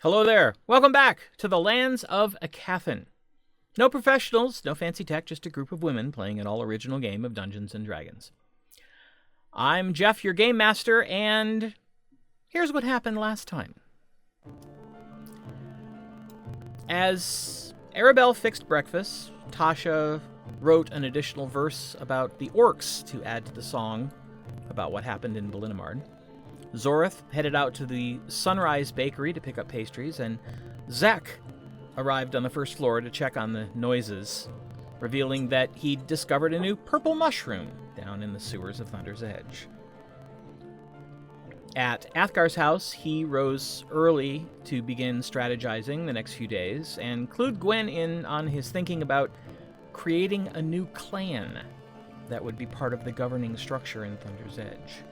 Hello there. Welcome back to the lands of Aecathan. No professionals, no fancy tech, just a group of women playing an all-original game of Dungeons & Dragons. I'm Jeff, your game master, and here's what happened last time. As Aribell fixed breakfast, Tasha wrote an additional verse about the orcs to add to the song about what happened in Belinamard. Zorith headed out to the Sunrise Bakery to pick up pastries, and Zek arrived on the first floor to check on the noises, revealing that he'd discovered a new purple mushroom down in the sewers of Thunder's Edge. At Athgar's house, he rose early to begin strategizing the next few days, and clued Gwen in on his thinking about creating a new clan that would be part of the governing structure in Thunder's Edge.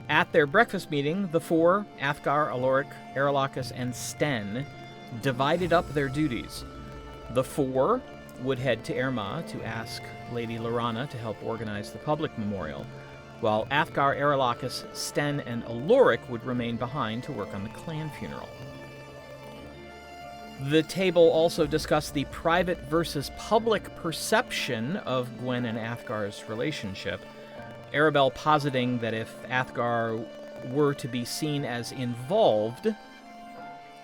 At their breakfast meeting, the four, Athgarr, Oloric, Aralahkis, and Sten, divided up their duties. The four would head to Aermagh to ask Lady Lorana to help organize the public memorial, while Athgarr, Aralahkis, Sten, and Oloric would remain behind to work on the clan funeral. The table also discussed the private versus public perception of Gwen and Athgar's relationship, Aribell positing that if Athgarr were to be seen as involved,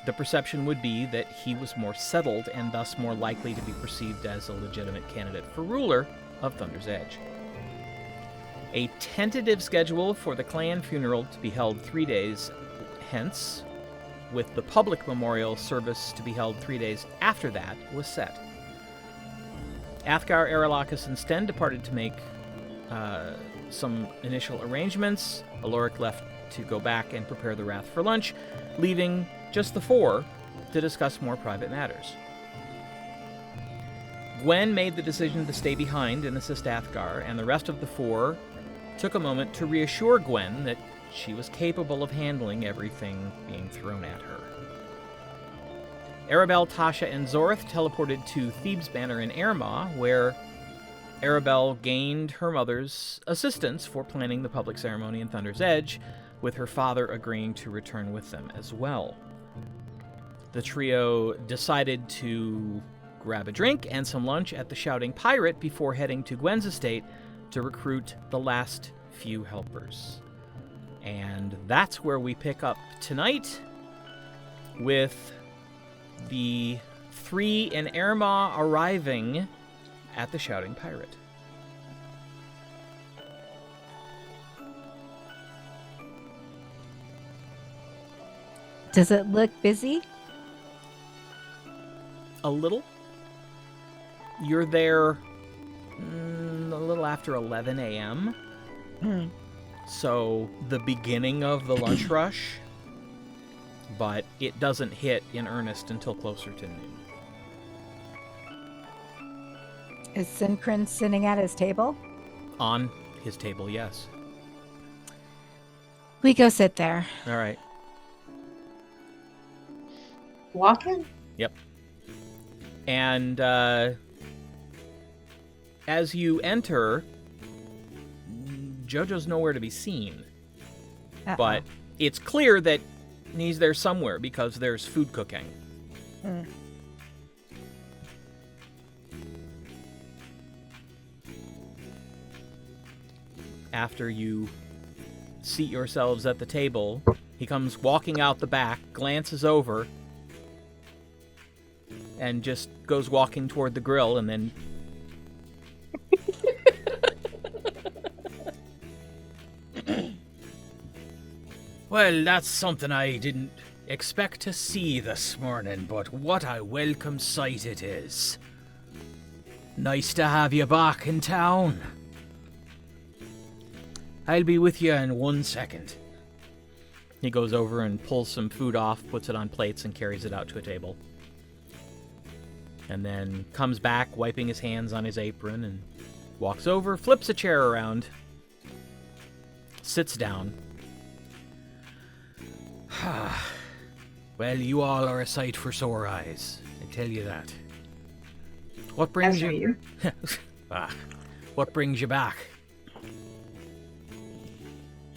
the perception would be that he was more settled and thus more likely to be perceived as a legitimate candidate for ruler of Thunder's Edge. A tentative schedule for the clan funeral to be held 3 days hence, with the public memorial service to be held 3 days after that, was set. Athgarr, Aralahkis, and Sten departed to make some initial arrangements. Oloric left to go back and prepare the Wrath for lunch, leaving just the four to discuss more private matters. Gwen made the decision to stay behind and assist Athgarr, and the rest of the four took a moment to reassure Gwen that she was capable of handling everything being thrown at her. Aribell, Tasha, and Zorith teleported to Thebes Manor in Aermagh, where Aribell gained her mother's assistance for planning the public ceremony in Thunder's Edge, with her father agreeing to return with them as well. The trio decided to grab a drink and some lunch at the Shouting Pirate before heading to Gwen's estate to recruit the last few helpers. And that's where we pick up tonight, with the three in Aermagh arriving at the Shouting Pirate. Does it look busy? A little. You're there a little after 11 a.m. So the beginning of the lunch rush, but it doesn't hit in earnest until closer to noon. Is Synchron sitting at his table? On his table, yes. We go sit there. All right. Walking? Yep. And as you enter, Jojo's nowhere to be seen. Uh-oh. But it's clear that he's there somewhere because there's food cooking. Mm. After you seat yourselves at the table, he comes walking out the back, glances over, and just goes walking toward the grill, and then... Well, that's something I didn't expect to see this morning, but what a welcome sight it is. Nice to have you back in town. I'll be with you in 1 second. He goes over and pulls some food off, puts it on plates, and carries it out to a table. And then comes back, wiping his hands on his apron, and walks over, flips a chair around, sits down. Well, you all are a sight for sore eyes, I tell you that. What brings you? What brings you back?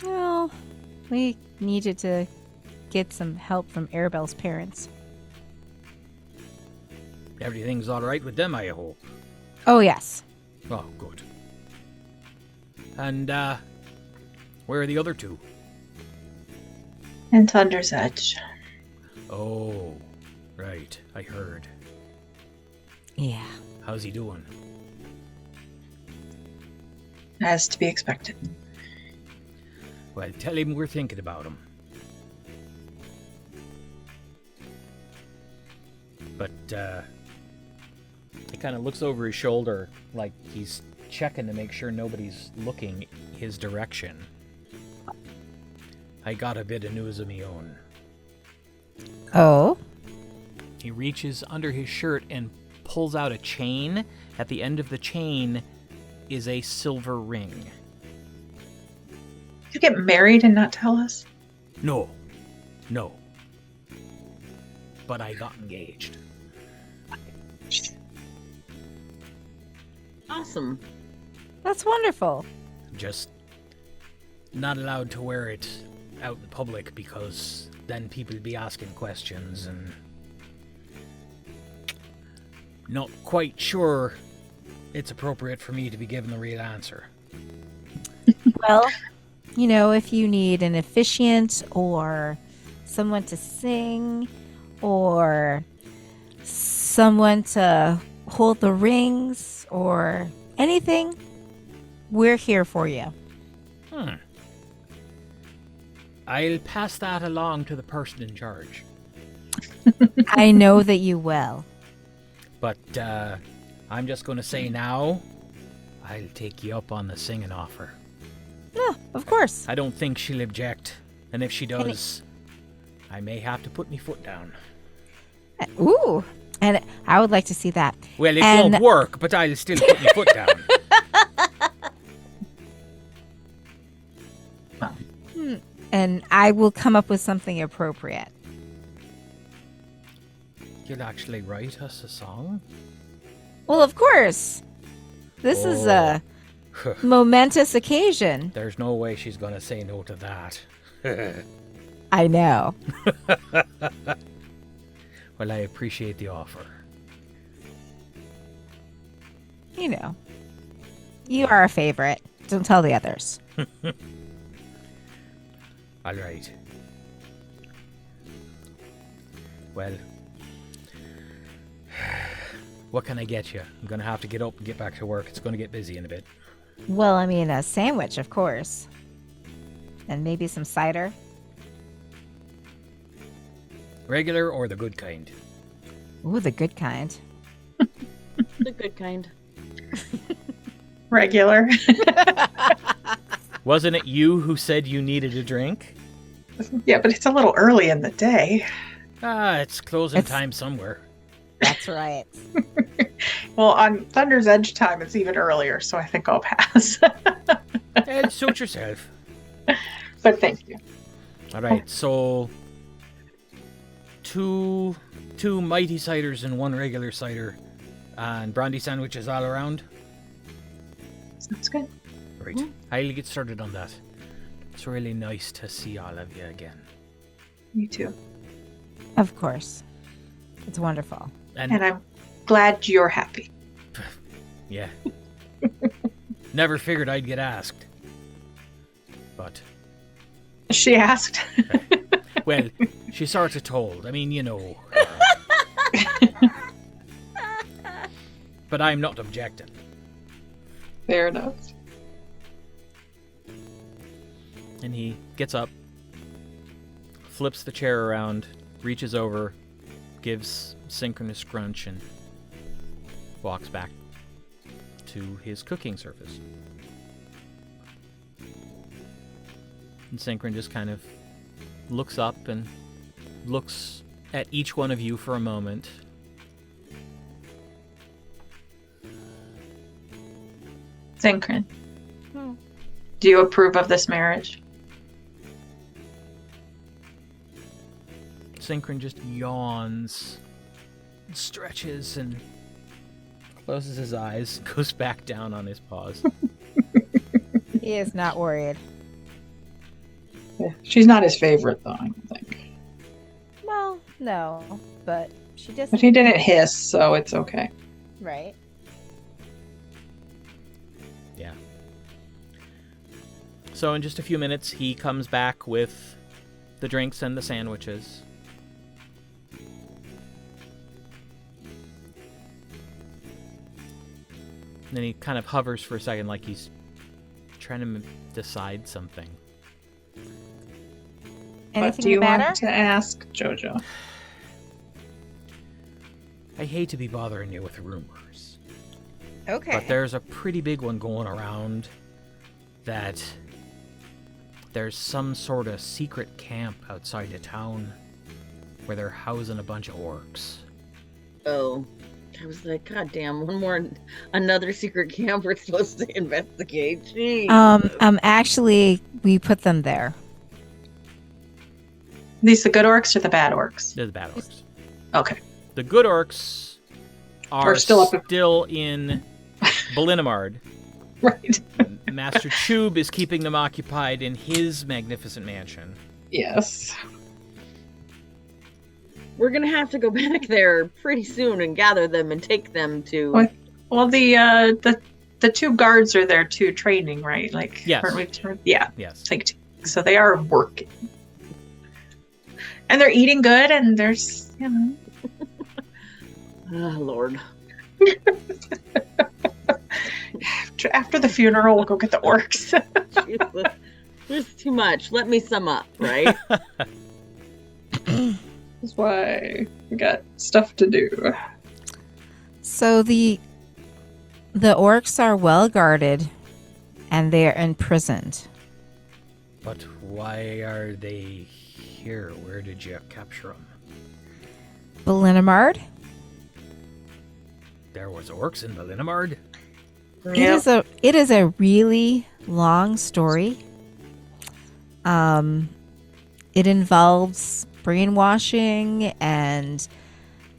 Well, we needed to get some help from Arabell's parents. Everything's all right with them, I hope. Oh, yes. Oh, good. And, where are the other two? And Thunder's Edge. Oh, right. I heard. Yeah. How's he doing? As to be expected. Well, tell him we're thinking about him. But, he kind of looks over his shoulder like he's checking to make sure nobody's looking his direction. I got a bit of news of me own. Oh? He reaches under his shirt and pulls out a chain. At the end of the chain is a silver ring. Did you get married and not tell us? No. But I got engaged. Awesome. That's wonderful. Just not allowed to wear it out in public because then people would be asking questions and not quite sure it's appropriate for me to be given the real answer. Well, if you need an officiant or someone to sing or someone to hold the rings or anything, we're here for you. I'll pass that along to the person in charge. I know that you will. But I'm just going to say now, I'll take you up on the singing offer. No, of course. I don't think she'll object. And if she does, I may have to put my foot down. Ooh, and I would like to see that. Well, it won't work, but I'll still put my foot down. And I will come up with something appropriate. You'll actually write us a song? Well, of course. This is a momentous occasion. There's no way she's going to say no to that. I know. Well, I appreciate the offer. You are a favorite. Don't tell the others. All right. Well, what can I get you? I'm going to have to get up and get back to work. It's going to get busy in a bit. Well, I mean, a sandwich, of course. And maybe some cider. Regular or the good kind? Ooh, the good kind. The good kind. Regular. Wasn't it you who said you needed a drink? Yeah, but it's a little early in the day. It's closing time somewhere. That's right. Well, on Thunder's Edge time, it's even earlier, so I think I'll pass. Suit yourself. But thank you. All right, so two mighty ciders and one regular cider, and brandy sandwiches all around. Sounds good. Right, I'll get started on that. It's really nice to see all of you again. You too. Of course. It's wonderful. And I'm glad you're happy. Yeah. Never figured I'd get asked. But, She asked. well, she sort of told. I mean, But I'm not objecting. Fair enough. And he gets up, flips the chair around, reaches over, gives synchronous crunch, and walks back to his cooking surface. And Synchron just kind of looks up and looks at each one of you for a moment. Synchron. Do you approve of this marriage? Synchron just yawns, stretches, and closes his eyes, goes back down on his paws. He is not worried. Yeah. She's not his favorite, though, I don't think. No, but she just But he didn't hiss, so it's okay. right. Yeah. So in just a few minutes, he comes back with the drinks and the sandwiches. And then he kind of hovers for a second like he's trying to decide something. What Anything do you the matter? want to ask Jojo? I hate to be bothering you with rumors, Okay. but there's a pretty big one going around that there's some sort of secret camp outside of town where they're housing a bunch of orcs. Oh. I was like, God damn, another secret camp we're supposed to investigate. Jeez. Actually, we put them there. These the good orcs or the bad orcs? They're the bad orcs. Okay. The good orcs are Are still still in Belinamard. Right. Master Tube is keeping them occupied in his magnificent mansion. Yes. We're gonna have to go back there pretty soon and gather them and take them to. What? Well, the two guards are there too, training, right? Like, Yes. aren't we? Yeah. Yes. It's like, so they are working, and they're eating good, and there's, you know. Oh, Lord. After the funeral, we'll go get the orcs. Jesus. There's too much. Let me sum up, right? That's why we got stuff to do. So the orcs are well guarded, and they are imprisoned. But why are they here? Where did you capture them? Belinamard. There was orcs in Belinamard? It is a really long story. It involves brainwashing and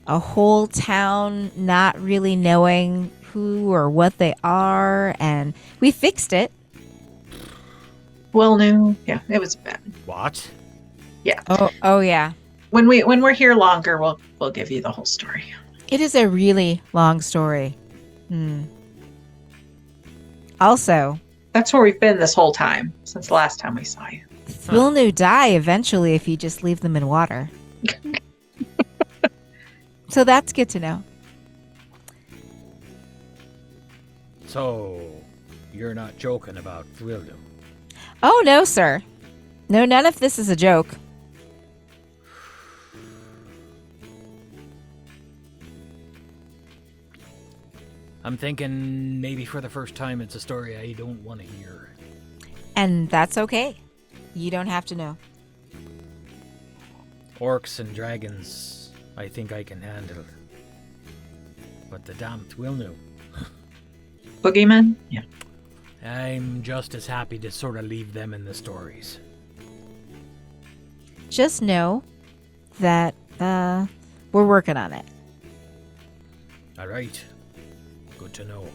a whole town not really knowing who or what they are, and we fixed it. Well, no, yeah, it was bad. What? Yeah. Oh yeah. When we're here longer, we'll give you the whole story. It is a really long story. Also, That's where we've been this whole time since the last time we saw you. Thrilnu die eventually if you just leave them in water. So that's good to know. So, you're not joking about Thrilnu? Oh, no, sir. No, none of this is a joke. I'm thinking maybe for the first time it's a story I don't want to hear. And that's okay. You don't have to know. Orcs and dragons, I think I can handle. But the damn Thrilnu, Boogeyman? Yeah. I'm just as happy to sort of leave them in the stories. Just know that we're working on it. All right. Good to know.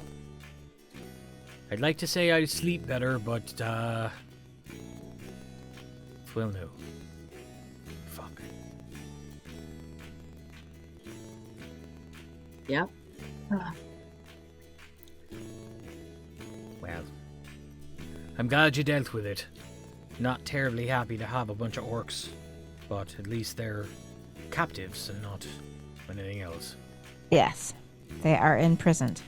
I'd like to say I sleep better, but, Thrilnu. Fuck. Yep. Well, I'm glad you dealt with it. Not terribly happy to have a bunch of orcs, but at least they're captives and not anything else. Yes, they are imprisoned.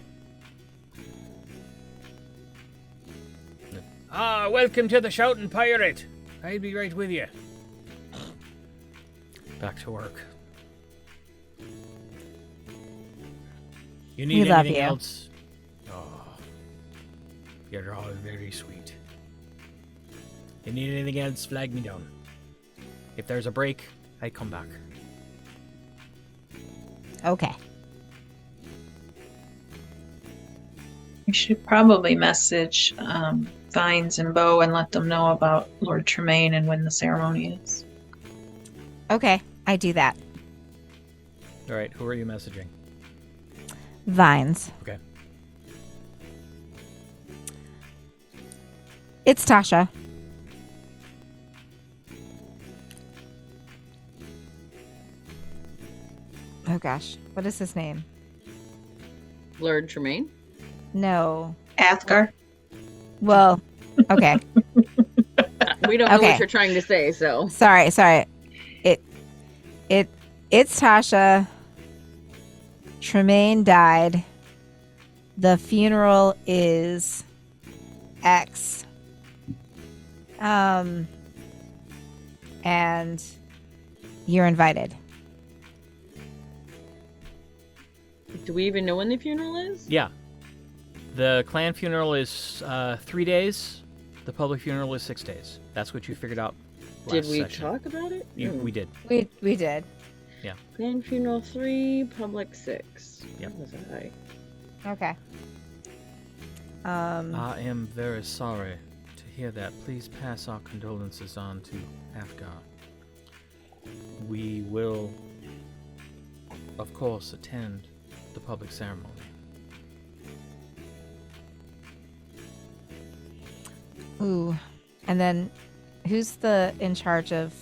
Ah, welcome to the Shouting Pirate. I'll be right with you. Back to work. You need We love anything you. else? Oh, you're all very sweet. You need anything else, flag me down. If there's a break, I come back. Okay. We should probably message Vines and Bo and let them know about Lord Tremaine and when the ceremony is. Okay, I do that. All right, who are you messaging? Vines. Okay. It's Tasha. Oh gosh, what is his name? Lord Tremaine? No. Athgarr. Well, okay. We don't know Okay. what you're trying to say, so. Sorry. It's Tasha. Tremaine died. The funeral is X. And you're invited. Do we even know when the funeral is? Yeah. The clan funeral is 3 days. The public funeral is 6 days. That's what you figured out last Did we session. talk about it? We did. We did. Clan funeral 3, public 6. Yep. What was I? Okay. I am very sorry to hear that. Please pass our condolences on to Athgarr. We will, of course, attend the public ceremony. Ooh. And then who's in charge of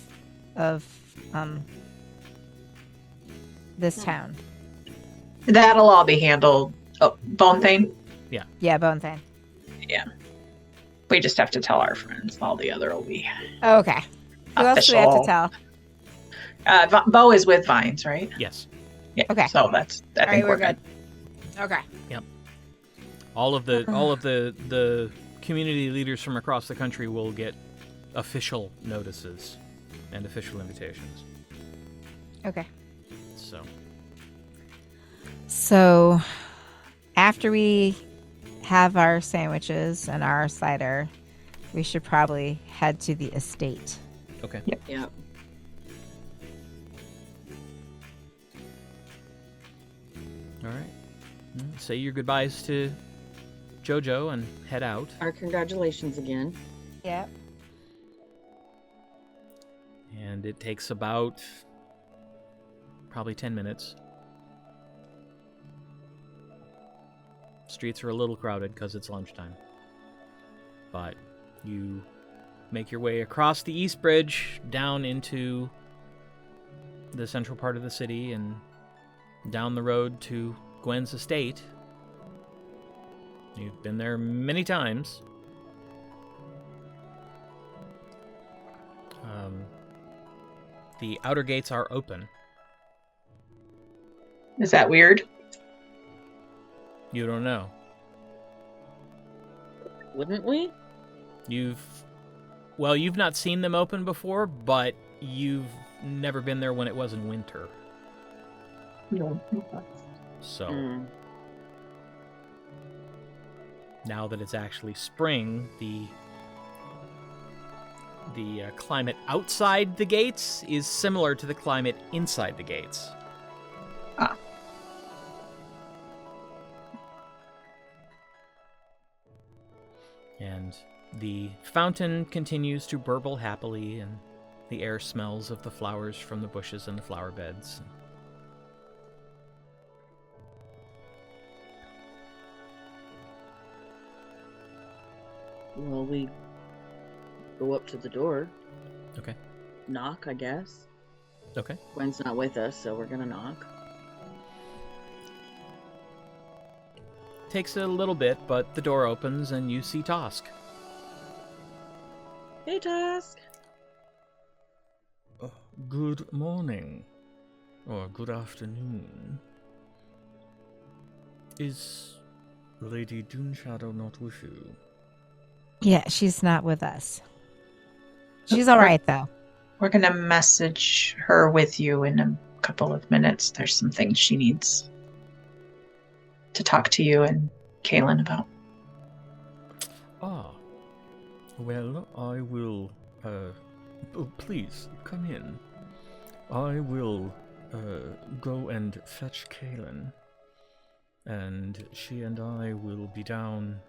this town? That'll all be handled. Oh, Bonethane? Yeah, Bonethane. We just have to tell our friends. All the other will be Okay. Who else do we have to tell? Bo is with Vines, right? Yes. Yeah. Okay. So I All think right, we're we're good. Okay. All of the community leaders from across the country will get official notices and official invitations. Okay. So, So, after we have our sandwiches and our cider, we should probably head to the estate. okay. Yeah. All right. Say your goodbyes to Jojo and head out. Our congratulations again. Yep. And it takes about probably 10 minutes. Streets are a little crowded because it's lunchtime. But you make your way across the East Bridge down into the central part of the city and down the road to Gwen's estate. You've been there many times. The outer gates are open. Is that weird? You don't know. Wouldn't we? You've not seen them open before, but you've never been there when it wasn't winter. No. So Mm. now that it's actually spring, the climate outside the gates is similar to the climate inside the gates. Ah. And the fountain continues to burble happily, and the air smells of the flowers from the bushes and the flower beds. Well, we go up to the door. Okay. Knock, I guess. Okay. Gwen's not with us, so we're gonna knock. Takes a little bit, but the door opens and you see Tosk. Hey, Tosk. Good morning. Or good afternoon. Is Lady Duneshadow not with you? Yeah, she's not with us. She's all right, though. We're going to message her with you in a couple of minutes. There's some things she needs to talk to you and Kaylin about. Ah. Well, I will, oh, please, come in. I will, go and fetch Kaylin. And she and I will be down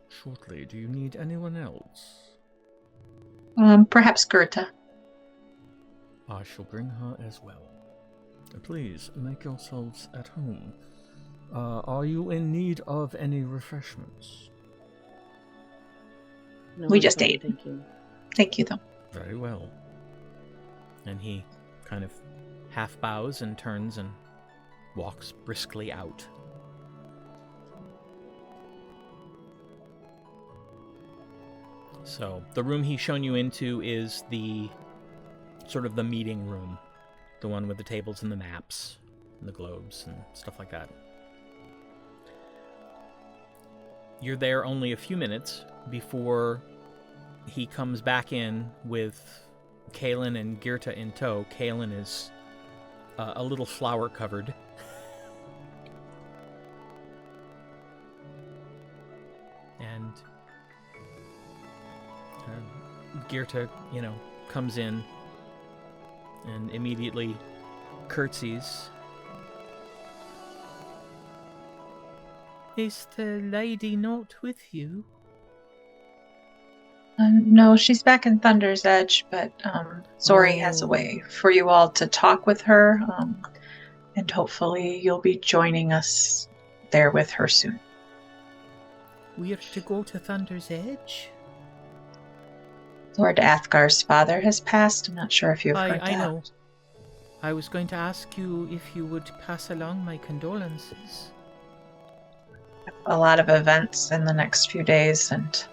shortly. Do you need anyone else? Perhaps Gyrta. I shall bring her as well. Please, make yourselves at home. Are you in need of any refreshments? No, We I'm just fine, ate. Thank you. Thank you, though. Very well. And he kind of half bows and turns and walks briskly out. So the room he's shown you into is the sort of the meeting room, the one with the tables and the maps and the globes and stuff like that. You're there only a few minutes before he comes back in with Kaylin and Gyrta in tow. Kaylin is a little flower covered. And Gyrta, comes in and immediately curtsies. Is the lady not with you? No, she's back in Thunder's Edge, but Zori has a way for you all to talk with her, and hopefully you'll be joining us there with her soon. We're to go to Thunder's Edge? Lord Athgar's father has passed. I'm not sure if you've heard that. I know. I was going to ask you if you would pass along my condolences. A lot of events in the next few days, and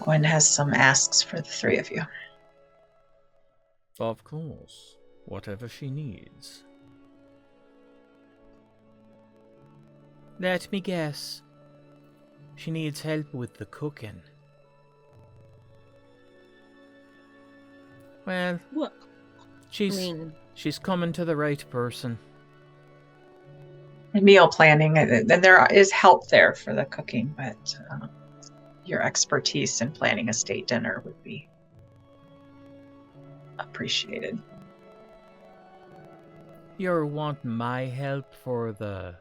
Gwen has some asks for the three of you. Of course. Whatever she needs. Let me guess. She needs help with the cooking. Well, What? she's coming to the right person. And meal planning, and there is help there for the cooking, but your expertise in planning a state dinner would be appreciated. You want my help for the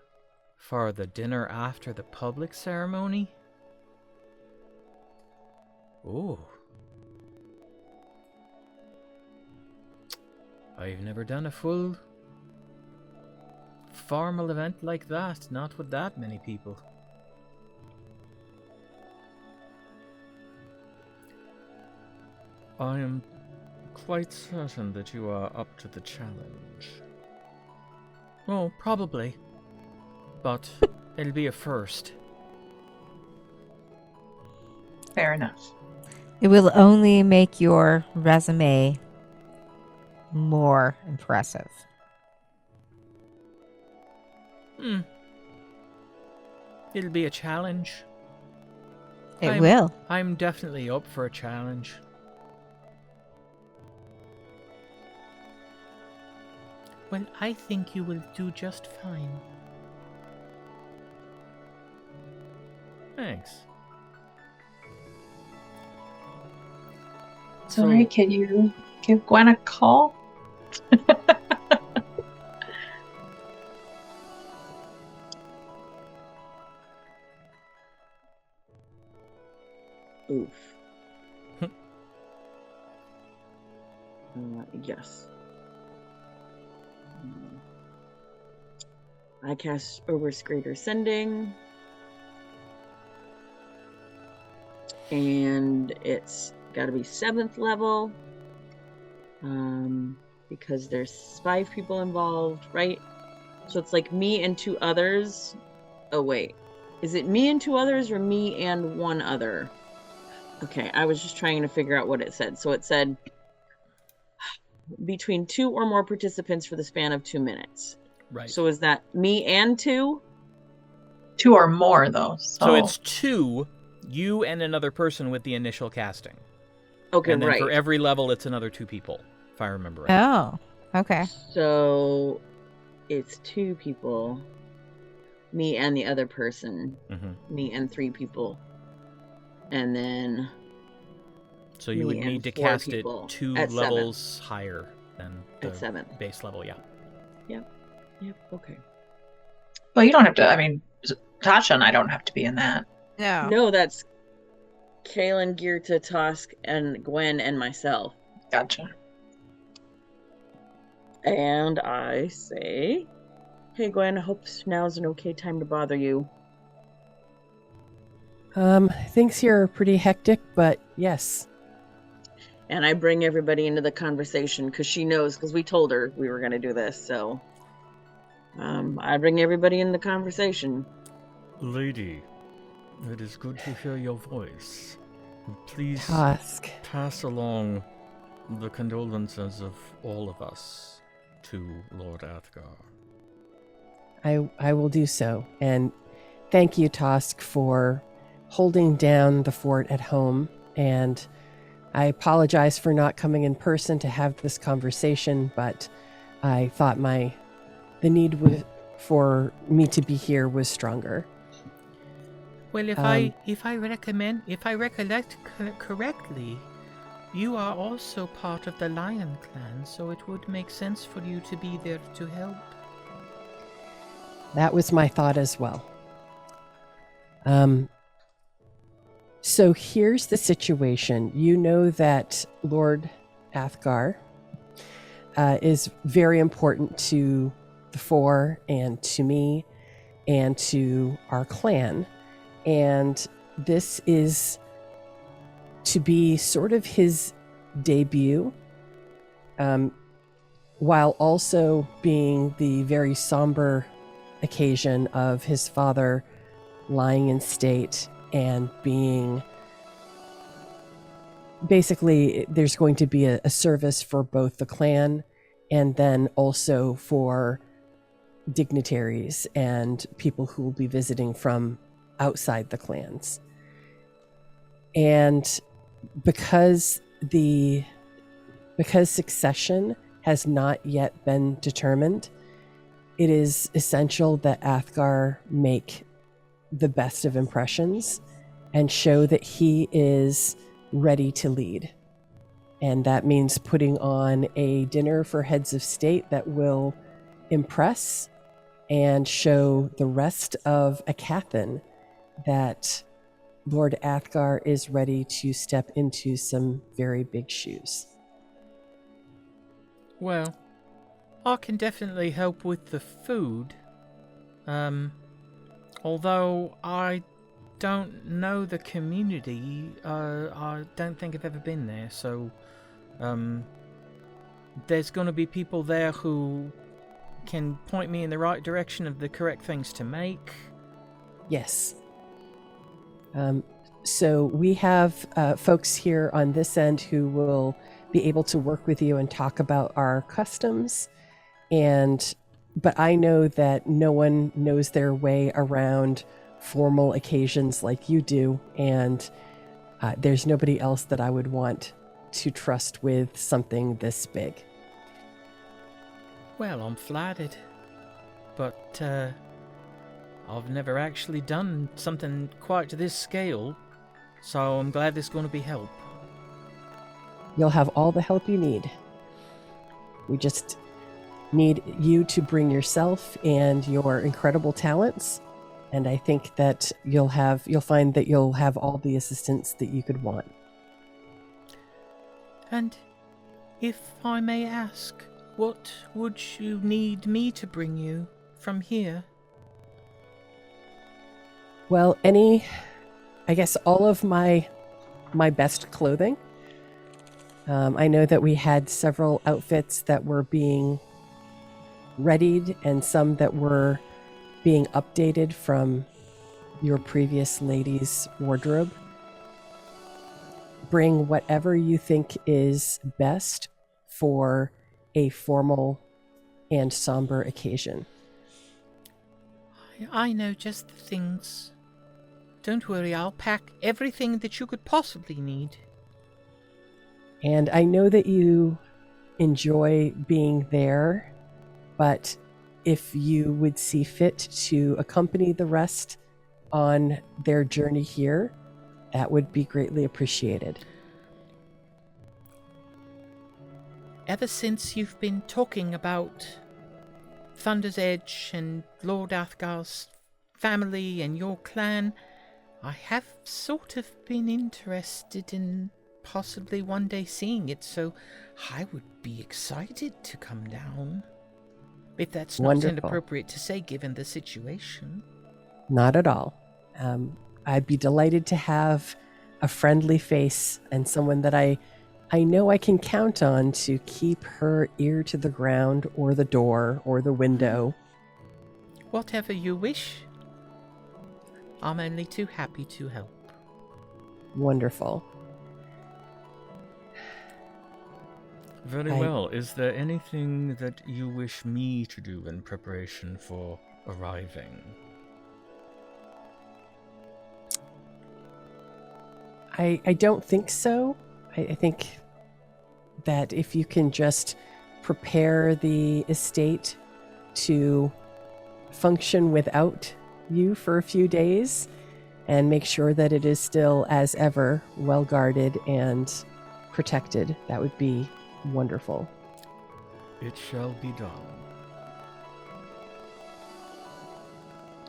dinner after the public ceremony? Ooh. I've never done a full formal event like that, not with that many people. I am quite certain that you are up to the challenge. Oh, probably. But it'll be a first. Fair enough. It will only make your resume more impressive. It'll be a challenge. It will. I'm definitely up for a challenge. Well, I think you will do just fine. Thanks. Sorry, can you give Gwen a call? Oof. Yes. I cast Ober's Greater Sending. And it's got to be 7th level. Because there's 5 people involved, right? So it's like me and 2 others. Oh, wait. Is it me and 2 others or me and 1 other? Okay, I was just trying to figure out what it said. So it said between 2 or more participants for the span of 2 minutes. Right. So is that me and 2? 2 or more, though. So it's 2, you and another person with the initial casting. Okay, and then right. for every level, it's another 2 people, if I remember right. Oh, okay. So it's 2 people. Me and the other person. Mm-hmm. Me and 3 people. And then... So you would need to cast it 2 levels higher than the at 7. Base level, yeah. Yep, okay. Well, you don't have to, Tasha and I don't have to be in that. No, that's Kaylin, Gyrta, Tosk, and Gwen, and myself. Gotcha. And I say, hey Gwen, I hope now's an okay time to bother you. Things here are pretty hectic, but yes. And I bring everybody into the conversation because she knows, because we told her we were going to do this, so. I bring everybody in the conversation. Lady, it is good to hear your voice. Please Tosk. pass along the condolences of all of us to Lord Athgarr. I will do so. And thank you, Tosk, for holding down the fort at home. And I apologize for not coming in person to have this conversation, but I thought the need for me to be here was stronger. Well, if I recollect correctly, you are also part of the Lion Clan, so it would make sense for you to be there to help. That was my thought as well. So here's the situation. You know that Lord Athgarr is very important to the Four and to me and to our clan. And this is to be sort of his debut, while also being the very somber occasion of his father lying in state and being basically there's going to be a service for both the clan and then also for dignitaries and people who will be visiting from outside the clans. And because succession has not yet been determined, it is essential that Athgarr make the best of impressions and show that he is ready to lead. And that means putting on a dinner for heads of state that will impress and show the rest of Aecathan that Lord Athgarr is ready to step into some very big shoes. Well, I can definitely help with the food. Although I don't know the community, I don't think I've ever been there, so there's going to be people there who can point me in the right direction of the correct things to make. Yes. So we have folks here on this end who will be able to work with you and talk about our customs. But I know that no one knows their way around formal occasions like you do, and there's nobody else that I would want to trust with something this big. Well, I'm flattered, but I've never actually done something quite to this scale, so I'm glad there's going to be help. You'll have all the help you need. We just need you to bring yourself and your incredible talents, and I think that you'll find that you'll have all the assistance that you could want. And if I may ask, what would you need me to bring you from here? Well, I guess all of my best clothing. I know that we had several outfits that were being readied and some that were being updated from your previous lady's wardrobe. Bring whatever you think is best for a formal and somber occasion. I know just the things. Don't worry, I'll pack everything that you could possibly need. And I know that you enjoy being there, but if you would see fit to accompany the rest on their journey here, that would be greatly appreciated. Ever since you've been talking about Thunder's Edge and Lord Athgar's family and your clan, I have sort of been interested in possibly one day seeing it, so I would be excited to come down. If that's not Wonderful. inappropriate to say given the situation. Not at all. I'd be delighted to have a friendly face and someone that I know I can count on to keep her ear to the ground or the door or the window Whatever you wish. I'm only too happy to help. Wonderful. Very well. Is there anything that you wish me to do in preparation for arriving? I don't think so. I think that if you can just prepare the estate to function without you for a few days and make sure that it is still, as ever, well guarded and protected, that would be wonderful. It shall be done.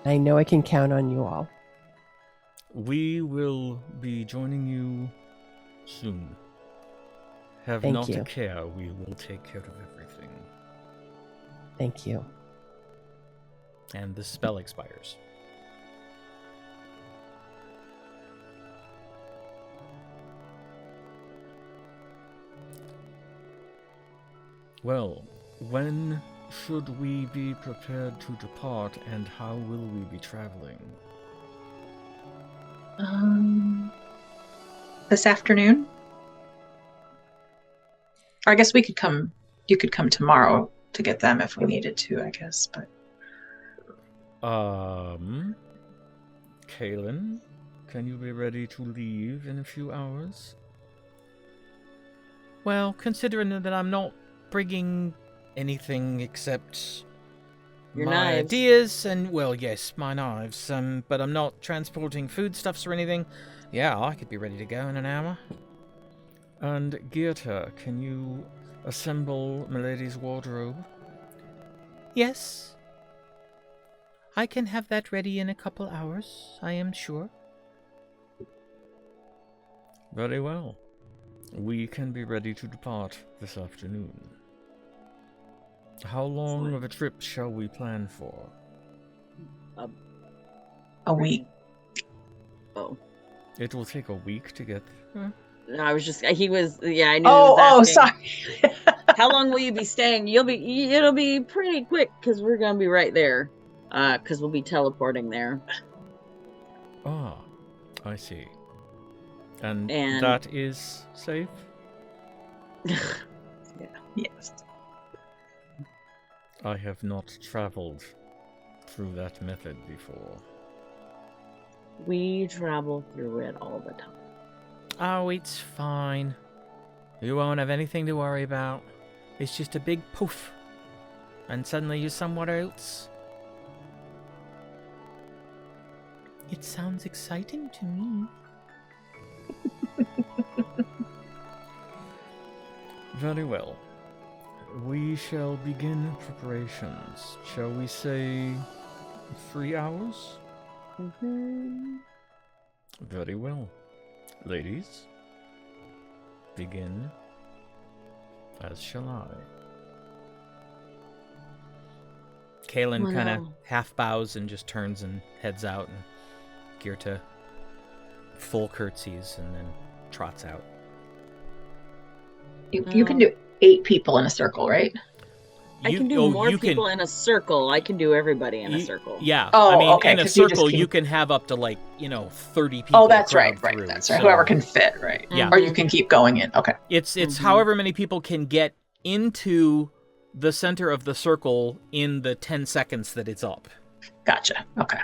I know I can count on you all. We will be joining you soon. Have Thank not you. a care. We will take care of everything. Thank you. And the spell expires. Well, when should we be prepared to depart, and how will we be traveling? This afternoon? Or I guess we could come. You could come tomorrow to get them if we needed to, I guess, but... Kaylin, can you be ready to leave in a few hours? Well, considering that I'm not bringing anything except Your my knives. ideas and, well, yes, my knives, but I'm not transporting foodstuffs or anything. Yeah, I could be ready to go in an hour. And Gyrta, can you assemble Milady's wardrobe? Yes. I can have that ready in a couple hours, I am sure. Very well. We can be ready to depart this afternoon. How long of a trip shall we plan for? A week. Oh. It will take a week to get there. No, I was just, he was, yeah, I knew. Oh, he was asking, sorry. How long will you be staying? It'll be pretty quick, because we're going to be right there. Because we'll be teleporting there. Ah, I see. And And- that is safe? Yes. I have not traveled through that method before. We travel through it all the time. Oh, it's fine. You won't have anything to worry about. It's just a big poof. And suddenly you're somewhere else. It sounds exciting to me. Very well. We shall begin preparations. Shall we say 3 hours? Mm-hmm. Very well. Ladies, begin, as shall I. Kaylin kind of half bows and just turns and heads out, and Gyrta full curtsies and then trots out. You can do 8 people in a circle, right? I can do more people in a circle. I can do everybody in a circle. Yeah. Oh, I mean, okay, in a 'cause you just circle, can- you can have up to 30 people. Oh, that's right, crowd through, that's right. so- Whoever can fit, right? Yeah. Or you can keep going in. Okay. It's Mhm. however many people can get into the center of the circle in the 10 seconds that it's up. Gotcha. Okay.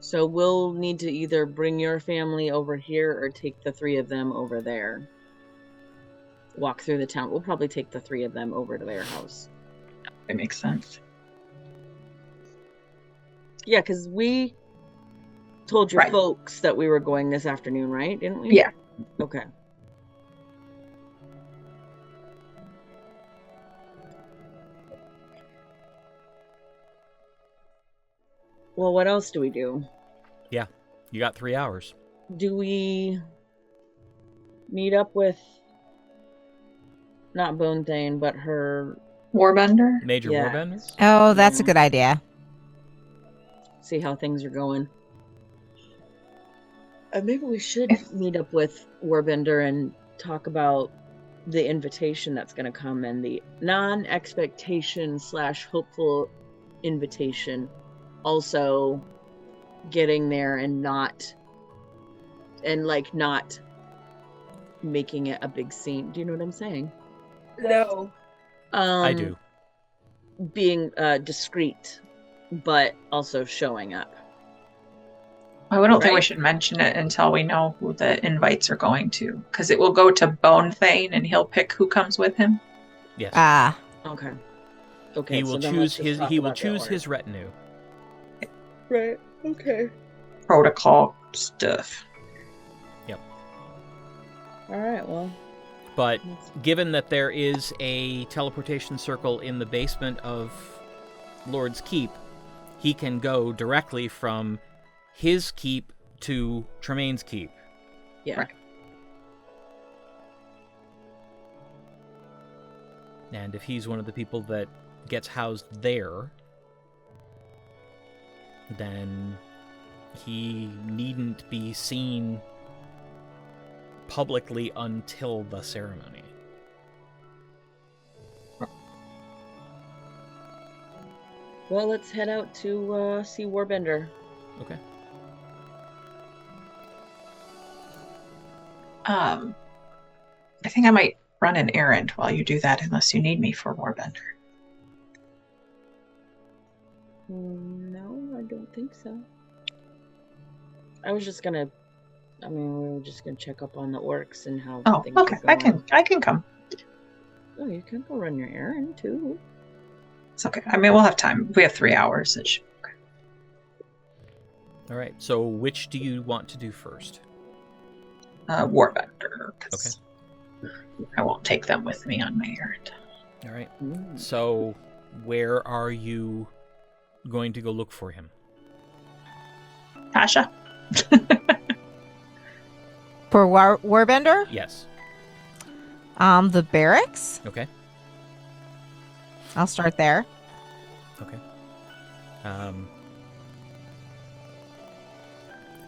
So we'll need to either bring your family over here or take the 3 of them over there. Walk through the town. We'll probably take the 3 of them over to their house. That makes sense. Yeah, because we told your Right. folks that we were going this afternoon, right? Didn't we? Yeah. Okay. Well, what else do we do? Yeah, you got 3 hours. Do we meet up with not Bone Thane, but her Warbender? Major Yeah. Warbender? Oh, that's a Yeah. good idea. See how things are going. Maybe we should meet up with Warbender and talk about the invitation that's going to come and the non-expectation / hopeful invitation. Also, getting there and not making it a big scene. Do you know what I'm saying? No. I do. Being discreet, but also showing up. I don't think we Right. should mention it until we know who the invites are going to, because it will go to Bone Thane and he'll pick who comes with him. Yes. Ah, Okay. Okay. He will choose his retinue. Right. Okay. Protocol stuff. All right. Well. But given that there is a teleportation circle in the basement of Lord's Keep, he can go directly from his keep to Tremaine's keep. Yeah. Right. And if he's one of the people that gets housed there, then he needn't be seen publicly until the ceremony. Well, let's head out to see Warbender. Okay. I think I might run an errand while you do that, unless you need me for Warbender. No, I don't think so. We were just gonna check up on the orcs and how Oh, things okay. are going. I can come. Oh, you can go run your errand too. It's okay. I mean, we'll have time. We have 3 hours. It should be okay. All right. So which do you want to do first? Warbender. 'Cause I won't take them with me on my errand. All right. So where are you going to go look for him? Tasha? for Warbender? Yes. The barracks? Okay. I'll start there. Okay.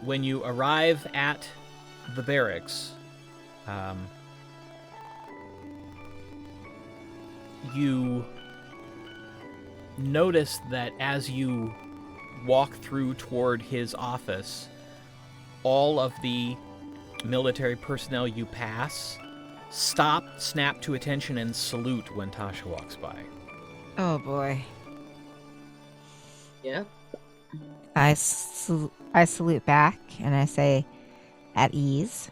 When you arrive at the barracks, you notice that as you walk through toward his office, all of the military personnel you pass stop, snap to attention, and salute when Tasha walks by. Oh boy. Yeah. I salute back and I say, at ease.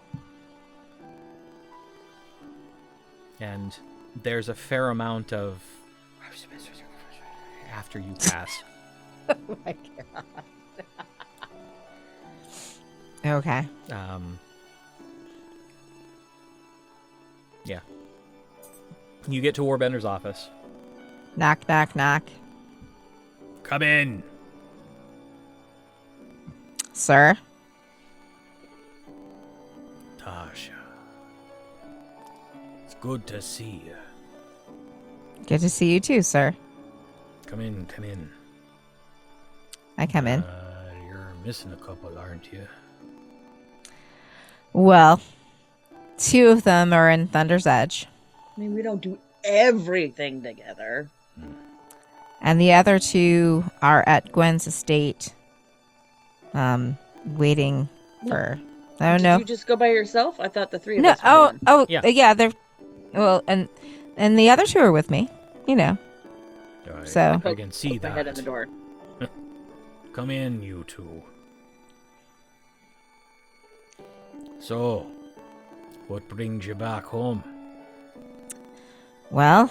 And there's a fair amount of after you pass. Oh my god. Okay. Yeah. You get to Warbender's office. Knock, knock, knock. Come in. Sir? Tasha. It's good to see you. Good to see you too, sir. Come in, come in. I come in. You're missing a couple, aren't you? Well, 2 of them are in Thunder's Edge. I mean, we don't do everything together. And the other 2 are at Gwen's estate. Waiting for... I don't know. Did you just go by yourself? I thought the 3 of No, us were going. yeah, they're... Well, and the other 2 are with me. You know. So. I can see Poke my head in that. the door. Come in, you 2. So, what brings you back home? Well,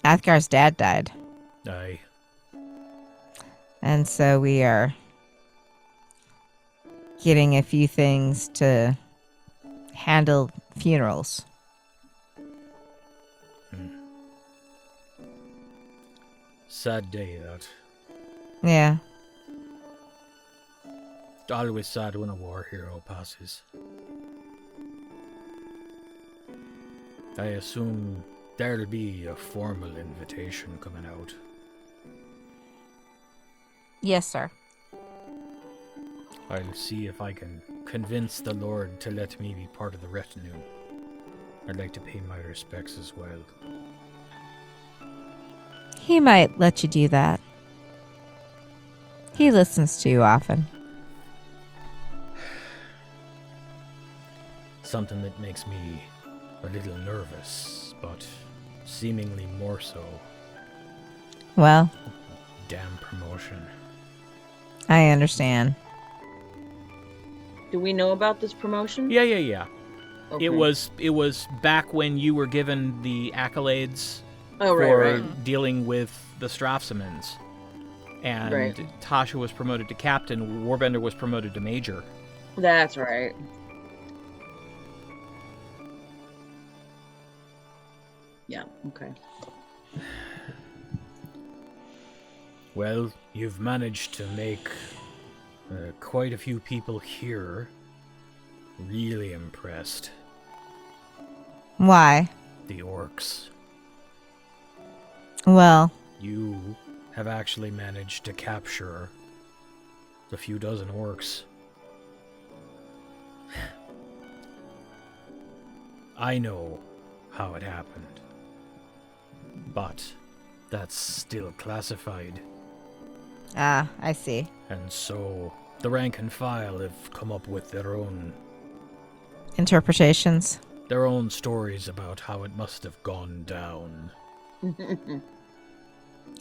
Athgar's dad died. Aye. And so we are getting a few things to handle funerals. Sad day, that. Yeah. Always sad when a war hero passes. I assume there'll be a formal invitation coming out. Yes, sir. I'll see if I can convince the Lord to let me be part of the retinue. I'd like to pay my respects as well. He might let you do that. He listens to you often. Something that makes me a little nervous, but seemingly more so. Well, Damn promotion. I understand. Do we know about this promotion? Yeah. Okay. It was back when you were given the accolades Oh, for right. dealing with the Strafsamans. And Right. Tasha was promoted to captain, Warbender was promoted to major. That's right. Yeah, okay. Well, you've managed to make quite a few people here really impressed. Why? The orcs. Well, You have actually managed to capture a few dozen orcs. I know how it happened, but that's still classified. ah, I see. And so the rank and file have come up with their own Interpretations. stories about how it must have gone down.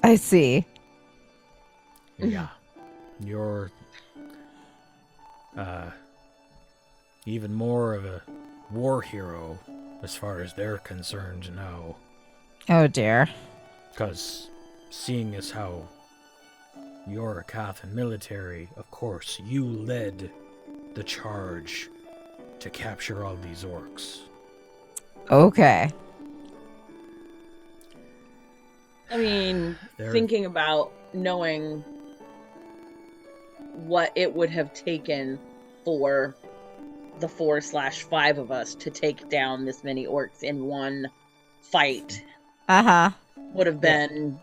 I see. Yeah. You're even more of a war hero as far as they're concerned now. Oh dear. Because seeing as how you're Aecathan military, of course, you led the charge to capture all these orcs. Okay. I mean, They're- thinking about knowing what it would have taken for the 4/5 of us to take down this many orcs in one fight Uh-huh. would have been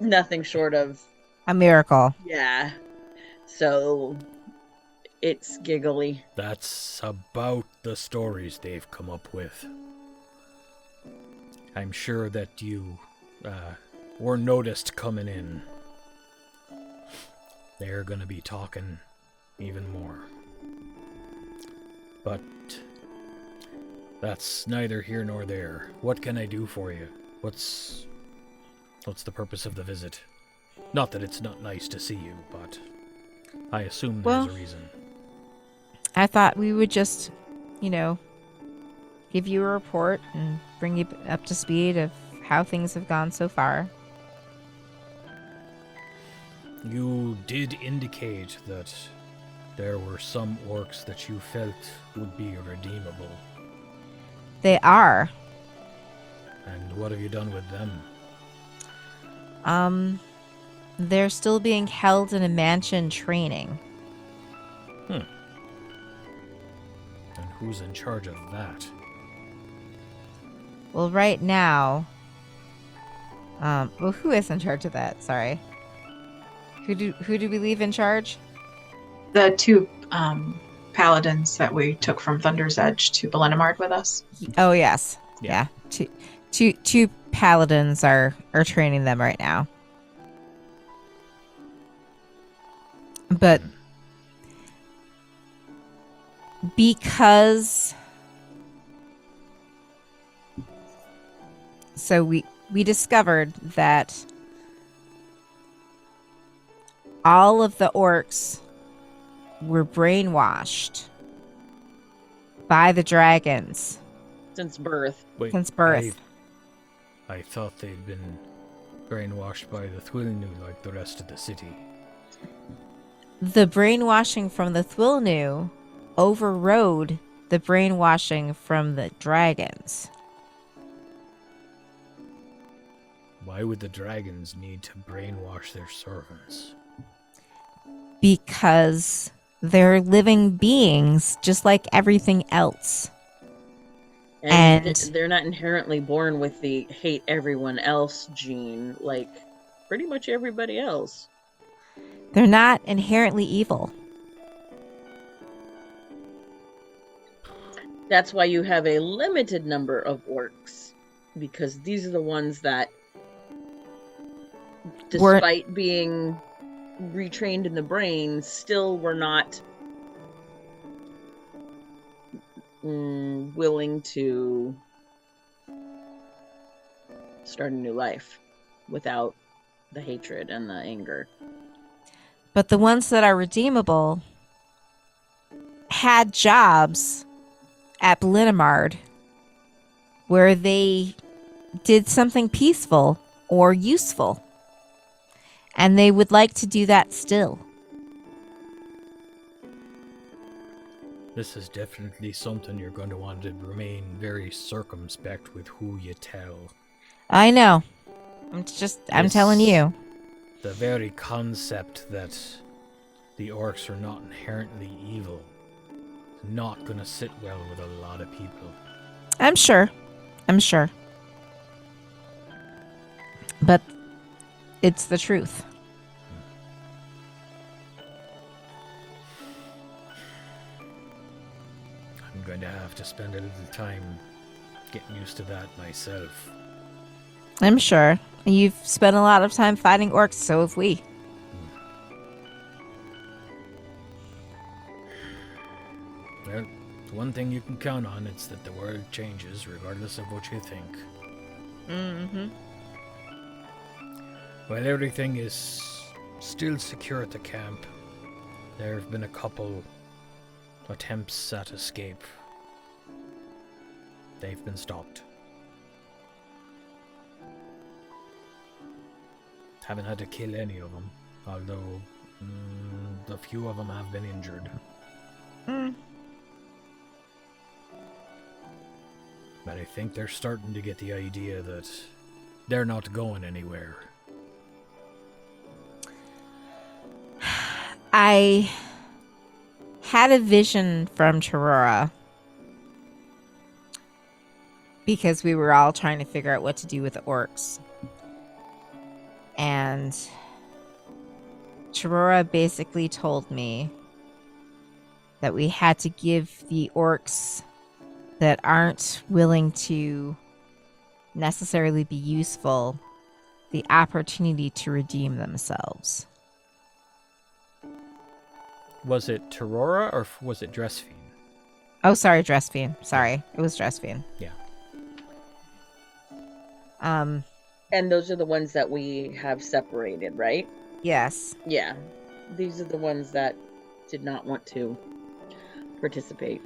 nothing short of, A miracle. yeah. So it's giggly. That's about the stories they've come up with. I'm sure that you were noticed coming in. They're gonna be talking even more. But that's neither here nor there. What can I do for you? What's the purpose of the visit? Not that it's not nice to see you, but I assume there's Well- a reason. I thought we would just, give you a report and bring you up to speed of how things have gone so far. You did indicate that there were some orcs that you felt would be redeemable. They are. And what have you done with them? They're still being held in a mansion training. And who's in charge of that? Well, right now, who is in charge of that? Sorry. Who do we leave in charge? The two paladins that we took from Thunder's Edge to Belenamard with us. Oh, yes. Yeah. Yeah. Two paladins are training them right now. But because we discovered that all of the orcs were brainwashed by the dragons Since birth. Wait, since birth. I thought they'd been brainwashed by the Thwilnu like the rest of the city. The brainwashing from the Thwilnu overrode the brainwashing from the dragons. Why would the dragons need to brainwash their servants? Because they're living beings just like everything else. And- They're not inherently born with the hate everyone else gene like pretty much everybody else. They're not inherently evil. That's why you have a limited number of orcs, because these are the ones that despite being retrained in the brain, still were not willing to start a new life without the hatred and the anger. But the ones that are redeemable had jobs at Belinamard where they did something peaceful or useful. And they would like to do that still. This is definitely something you're going to want to remain very circumspect with who you tell. I know. I'm telling you. The very concept that the orcs are not inherently evil is not going to sit well with a lot of people. I'm sure. But it's the truth. I'm going to have to spend a little time getting used to that myself. I'm sure. You've spent a lot of time fighting orcs, so have we. Well, one thing you can count on is that the world changes regardless of what you think. Mm-hmm. While everything is still secure at the camp, there have been a couple attempts at escape. They've been stopped. Haven't had to kill any of them, although a few of them have been injured. But I think they're starting to get the idea that they're not going anywhere. I had a vision from Chirora because we were all trying to figure out what to do with the orcs. And Chirora basically told me that we had to give the orcs that aren't willing to necessarily be useful the opportunity to redeem themselves. Was it Terrora or was it Dressfiend? Oh, sorry, Dressfiend. Sorry, it was Dressfiend. Yeah. And those are the ones that we have separated, right? Yes. Yeah. These are the ones that did not want to participate.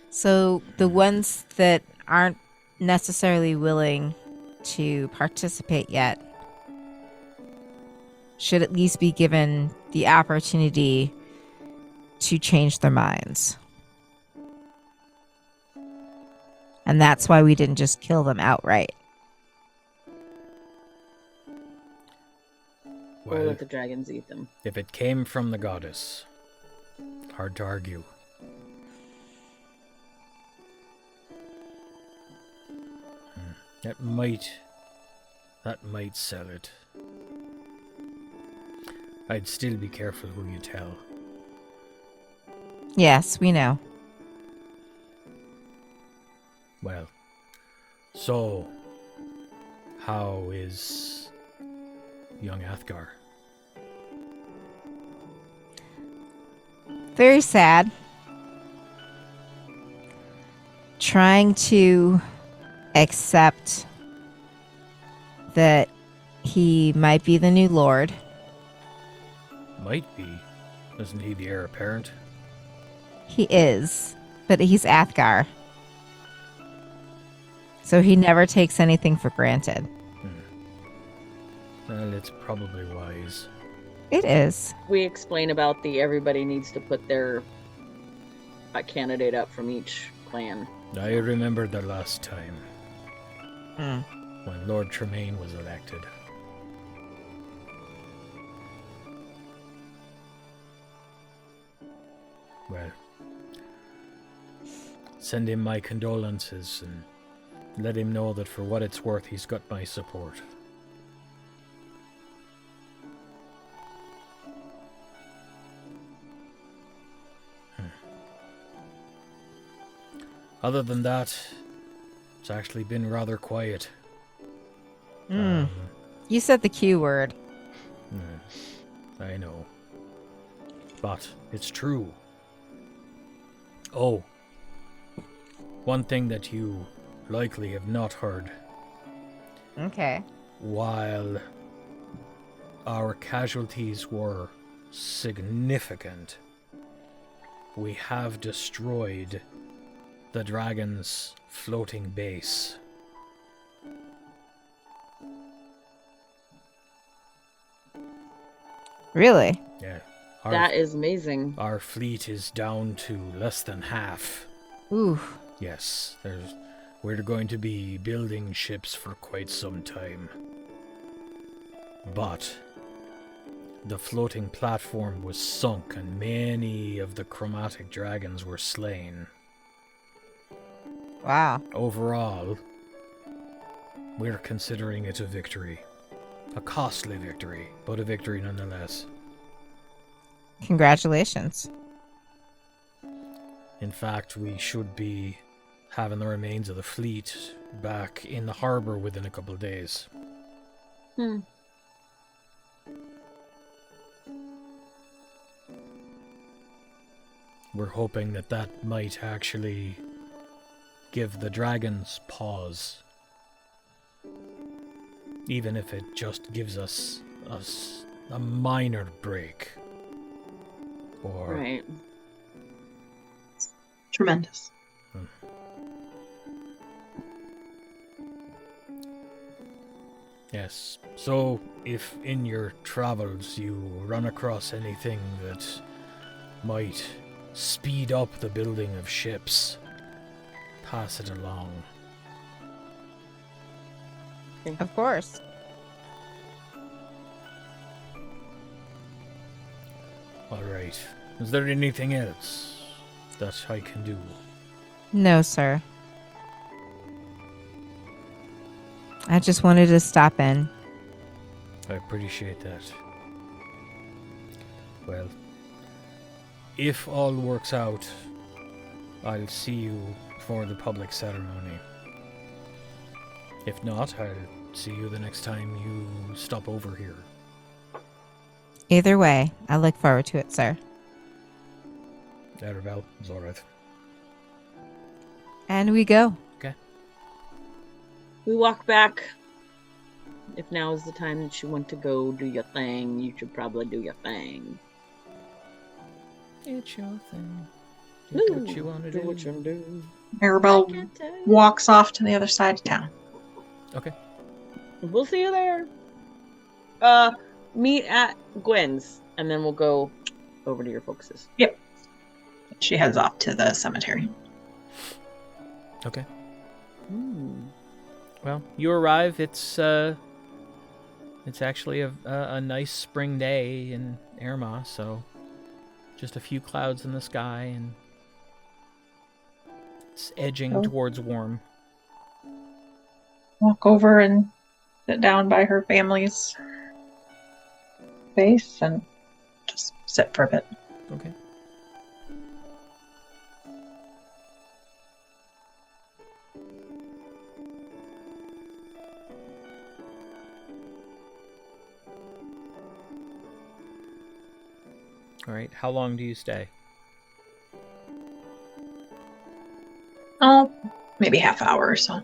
So the ones that aren't necessarily willing to participate yet should at least be given the opportunity to change their minds. And that's why we didn't just kill them outright. Or Well, let the dragons eat them. if it came from the goddess, hard to argue. That might sell it. I'd still be careful who you tell. Yes, we know. Well, so how is young Athgarr? Very sad. Trying to accept that he might be the new lord. Might be. Isn't he the heir apparent? He is, but he's Athgarr. So he never takes anything for granted. Well, it's probably wise. It is. We explain about everybody needs to put their candidate up from each clan. I remember the last time when Lord Tremaine was elected. Well, send him my condolences and let him know that for what it's worth, he's got my support. Other than that, it's actually been rather quiet. You said the Q word. I know. But it's true. Oh. One thing that you likely have not heard. Okay. While our casualties were significant, we have destroyed the dragon's floating base. Really? Yeah. That is amazing. Our fleet is down to less than half. Ooh. Yes, we're going to be building ships for quite some time. But the floating platform was sunk and many of the chromatic dragons were slain. Wow. Overall, we're considering it a victory. A costly victory, but a victory nonetheless. Congratulations. In fact, we should be having the remains of the fleet back in the harbor within a couple of days. We're hoping that might actually give the dragons pause. Even if it just gives us a minor break. Or Right. Tremendous. Yes. So, if in your travels you run across anything that might speed up the building of ships, pass it along. Of course. Alright. Is there anything else that I can do? No, sir. I just wanted to stop in. I appreciate that. Well, if all works out, I'll see you for the public ceremony. If not, I'll see you the next time you stop over here. Either way, I look forward to it, sir. Aribell, Zorith. And we go. Okay. We walk back. If now is the time that you want to go do your thing, you should probably do your thing. It's your thing. Do Do what you want to do. what you do. Arabell walks off to the other side of town. Okay. We'll see you there. Meet at Gwen's, and then we'll go over to your folks'. Yep. She heads off to the cemetery. Okay. Well, you arrive. It's actually a nice spring day in Aermagh, so just a few clouds in the sky, and it's edging towards warm. Walk over and sit down by her family's base and just sit for a bit. Okay. All right. How long do you stay? Oh, maybe half hour or so.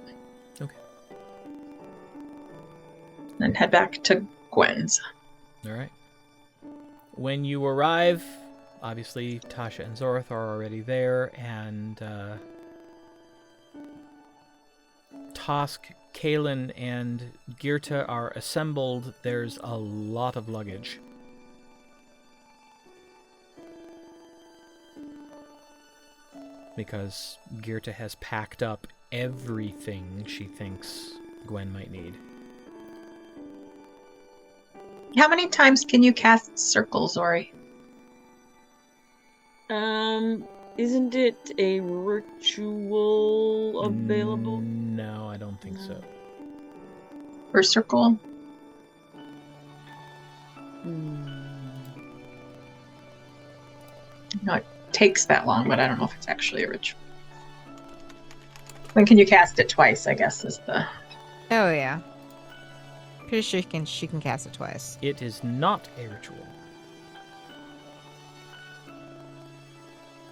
Okay. Then head back to Gwen's. All right. When you arrive, obviously Tasha and Zorith are already there, and Tosk, Kaylin, and Gyrta are assembled. There's a lot of luggage. Because Gyrta has packed up everything she thinks Gwen might need. How many times can you cast circles, Ori? Isn't it a ritual available? No, I don't think so. Per circle? No, it takes that long, but I don't know if it's actually a ritual. When can you cast it twice, I guess, is the... Oh, yeah. Pretty sure she can cast it twice. It is not a ritual.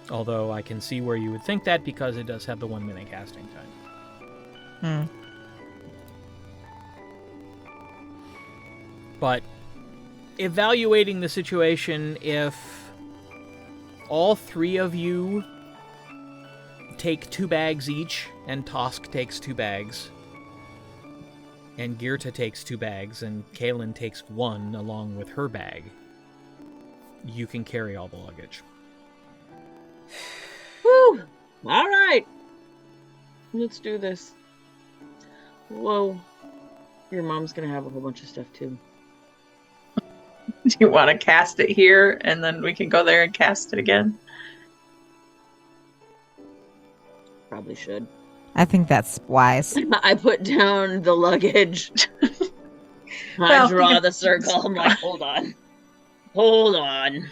Although I can see where you would think that because it does have the 1 minute casting time. But evaluating the situation, if all 3 of you take 2 bags each, and Tosk takes 2 bags, and Gyrta takes 2 bags, and Kaylin takes 1 along with her bag, you can carry all the luggage. Woo! All right. Let's do this. Whoa. Your mom's gonna have a whole bunch of stuff too. Do you want to cast it here, and then we can go there and cast it again? Probably should. I think that's wise. I put down the luggage. I draw the circle. I'm like, hold on. Hold on.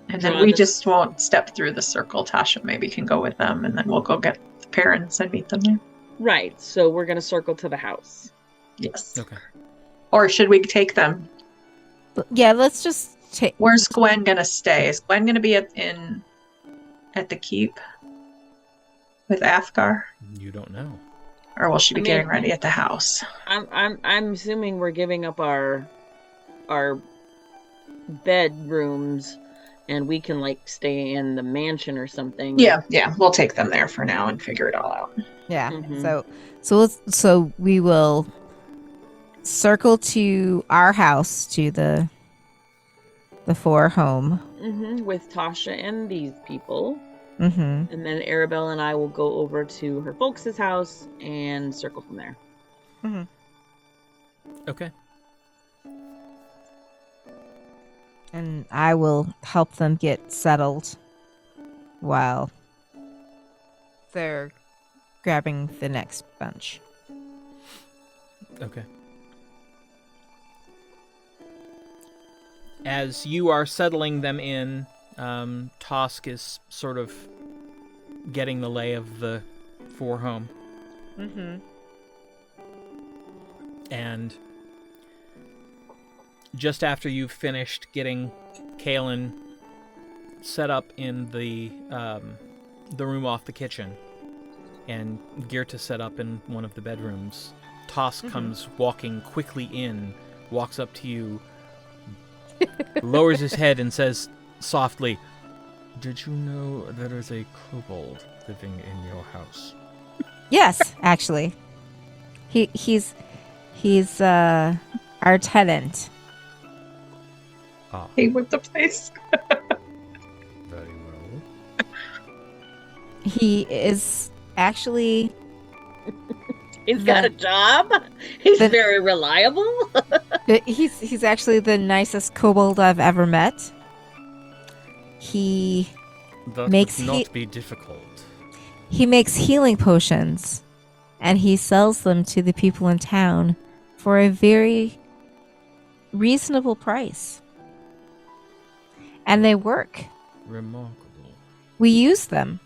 And then we just won't step through the circle. Tasha maybe can go with them, and then we'll go get the parents and meet them there. Right, so we're going to circle to the house. Yes. Okay. Or should we take them? Yeah, let's just take... Where's Gwen going to stay? Is Gwen going to be at the keep with Athgarr? You don't know. Or will she be getting ready at the house? I'm assuming we're giving up our bedrooms, and we can like stay in the mansion or something. Yeah, we'll take them there for now and figure it all out. Yeah. Mhm. So we will circle to our house, to the Fourhome. With Tasha and these people. Mm-hmm. And then Aribell and I will go over to her folks' house and circle from there. Mm-hmm. Okay. And I will help them get settled while they're grabbing the next bunch. Okay. As you are settling them in, Tosk is sort of getting the lay of the Fourhome. Mm-hmm. And just after you've finished getting Kaylin set up in the room off the kitchen, and Gyrta set up in one of the bedrooms, Tosk comes walking quickly in, walks up to you, lowers his head and says softly, "Did you know there is a kobold living in your house?" Yes, actually. He's our tenant. Ah, Hey, with the place. very well. He is actually He's got a job. He's very reliable. he's actually the nicest kobold I've ever met. He That Makes would not he- be difficult. makes healing potions, and he sells them to the people in town for a very reasonable price. And they work. Remarkable. We use them.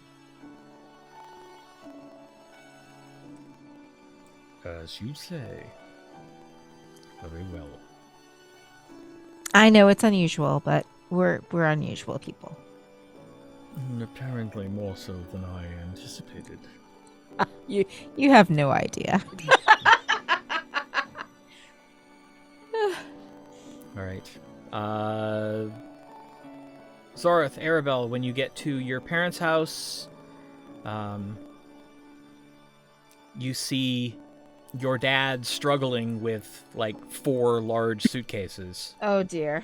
As you say. Very well. I know it's unusual, but we're unusual people. Apparently more so than I anticipated. You have no idea. Alright. Zorith, Aribell, when you get to your parents' house, you see your dad struggling with, like, 4 large suitcases. Oh dear.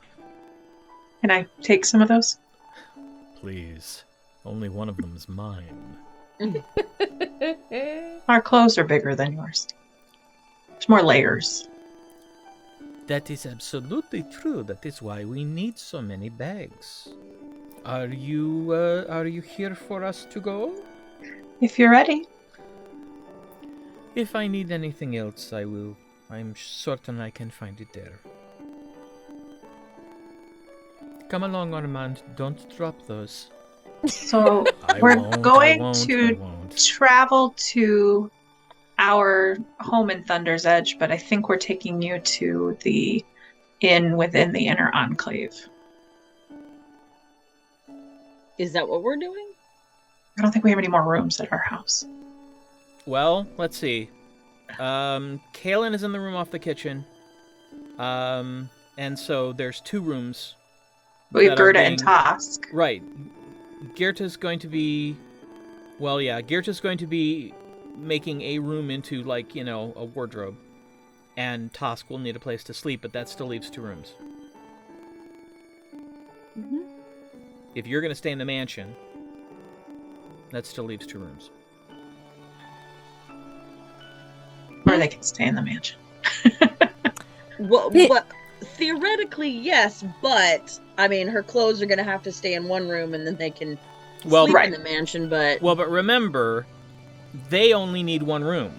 Can I take some of those? Please. Only one of them is mine. Our clothes are bigger than yours. There's more layers. That is absolutely true. That is why we need so many bags. Are you here for us to go? If you're ready. If I need anything else, I will. I'm certain I can find it there. Come along, Armand. Don't drop those. So I we're won't, going I won't, to I won't. travel to our home in Thunder's Edge, but I think we're taking you to the inn within the Inner Enclave. Is that what we're doing? I don't think we have any more rooms at our house. Well, let's see. Kaylin is in the room off the kitchen. And so there's 2 rooms. We have that are Gyrta and Tosk. Right. Gyrta's going to be... Well, yeah, Gyrta's going to be making a room into, like, you know, a wardrobe. And Tosk will need a place to sleep, but that still leaves 2 rooms. Mm-hmm. If you're going to stay in the mansion, that still leaves 2 rooms. Or they can stay in the mansion. Well, theoretically, yes, but I mean, her clothes are going to have to stay in one room, and then they can sleep in the mansion. But remember, they only need 1 room.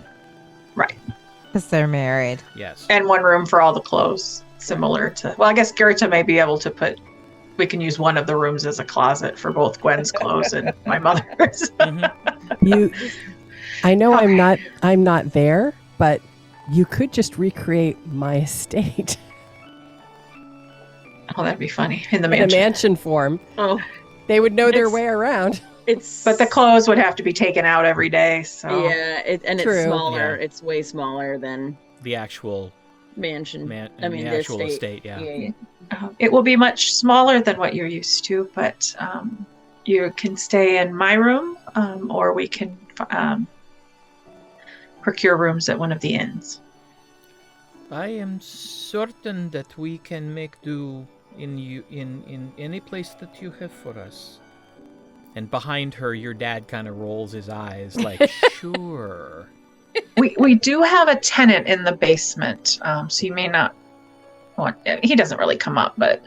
Right. Because they're married. Yes. And 1 room for all the clothes, similar to... Well, I guess Gyrta may be able to put... We can use one of the rooms as a closet for both Gwen's clothes and my mother's. I know Okay. I'm not there, but you could just recreate my estate Oh, that'd be funny. In the in mansion. a mansion form. oh, They would know their It's- way around. it's But the clothes would have to be taken out every day, so... yeah, it's True. smaller. Yeah. It's way smaller than The actual mansion. the the actual estate, yeah. It will be much smaller than what you're used to, but you can stay in my room, or we can procure rooms at one of the inns. I am certain that we can make do in any place that you have for us. And behind her, your dad kind of rolls his eyes like, sure. We do have a tenant in the basement, so you may not want... He doesn't really come up, but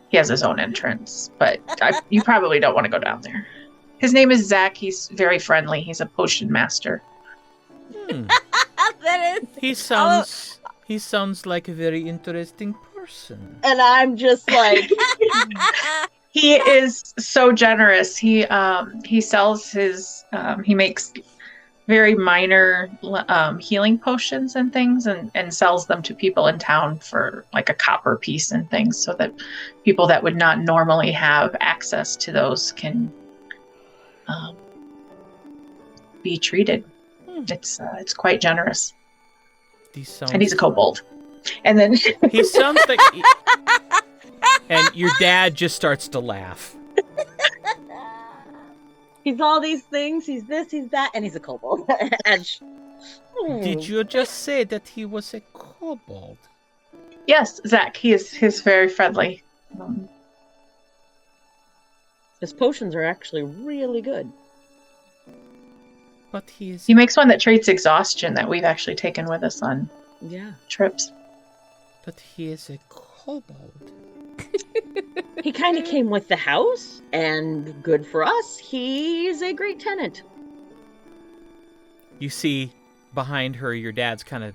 he has his own entrance. But you probably don't want to go down there. His name is Zach. He's very friendly. He's a potion master. That is. He sounds like a very interesting person. And I'm just like, He is so generous. He sells his... he makes very minor healing potions and things, and sells them to people in town for like a copper piece and things, so that people that would not normally have access to those can be treated. It's quite generous. And he's a kobold. And then He sounds like... And your dad just starts to laugh. he's all these things. He's this, he's that, and he's a kobold. Did you just say that he was a kobold? yes, Zach, he's very friendly. His potions are actually really good. But he is... He makes one that treats exhaustion that we've actually taken with us on Yeah. trips. But he is a kobold. He kind of came with the house, and good for us, he's a great tenant. You see behind her, your dad's kind of...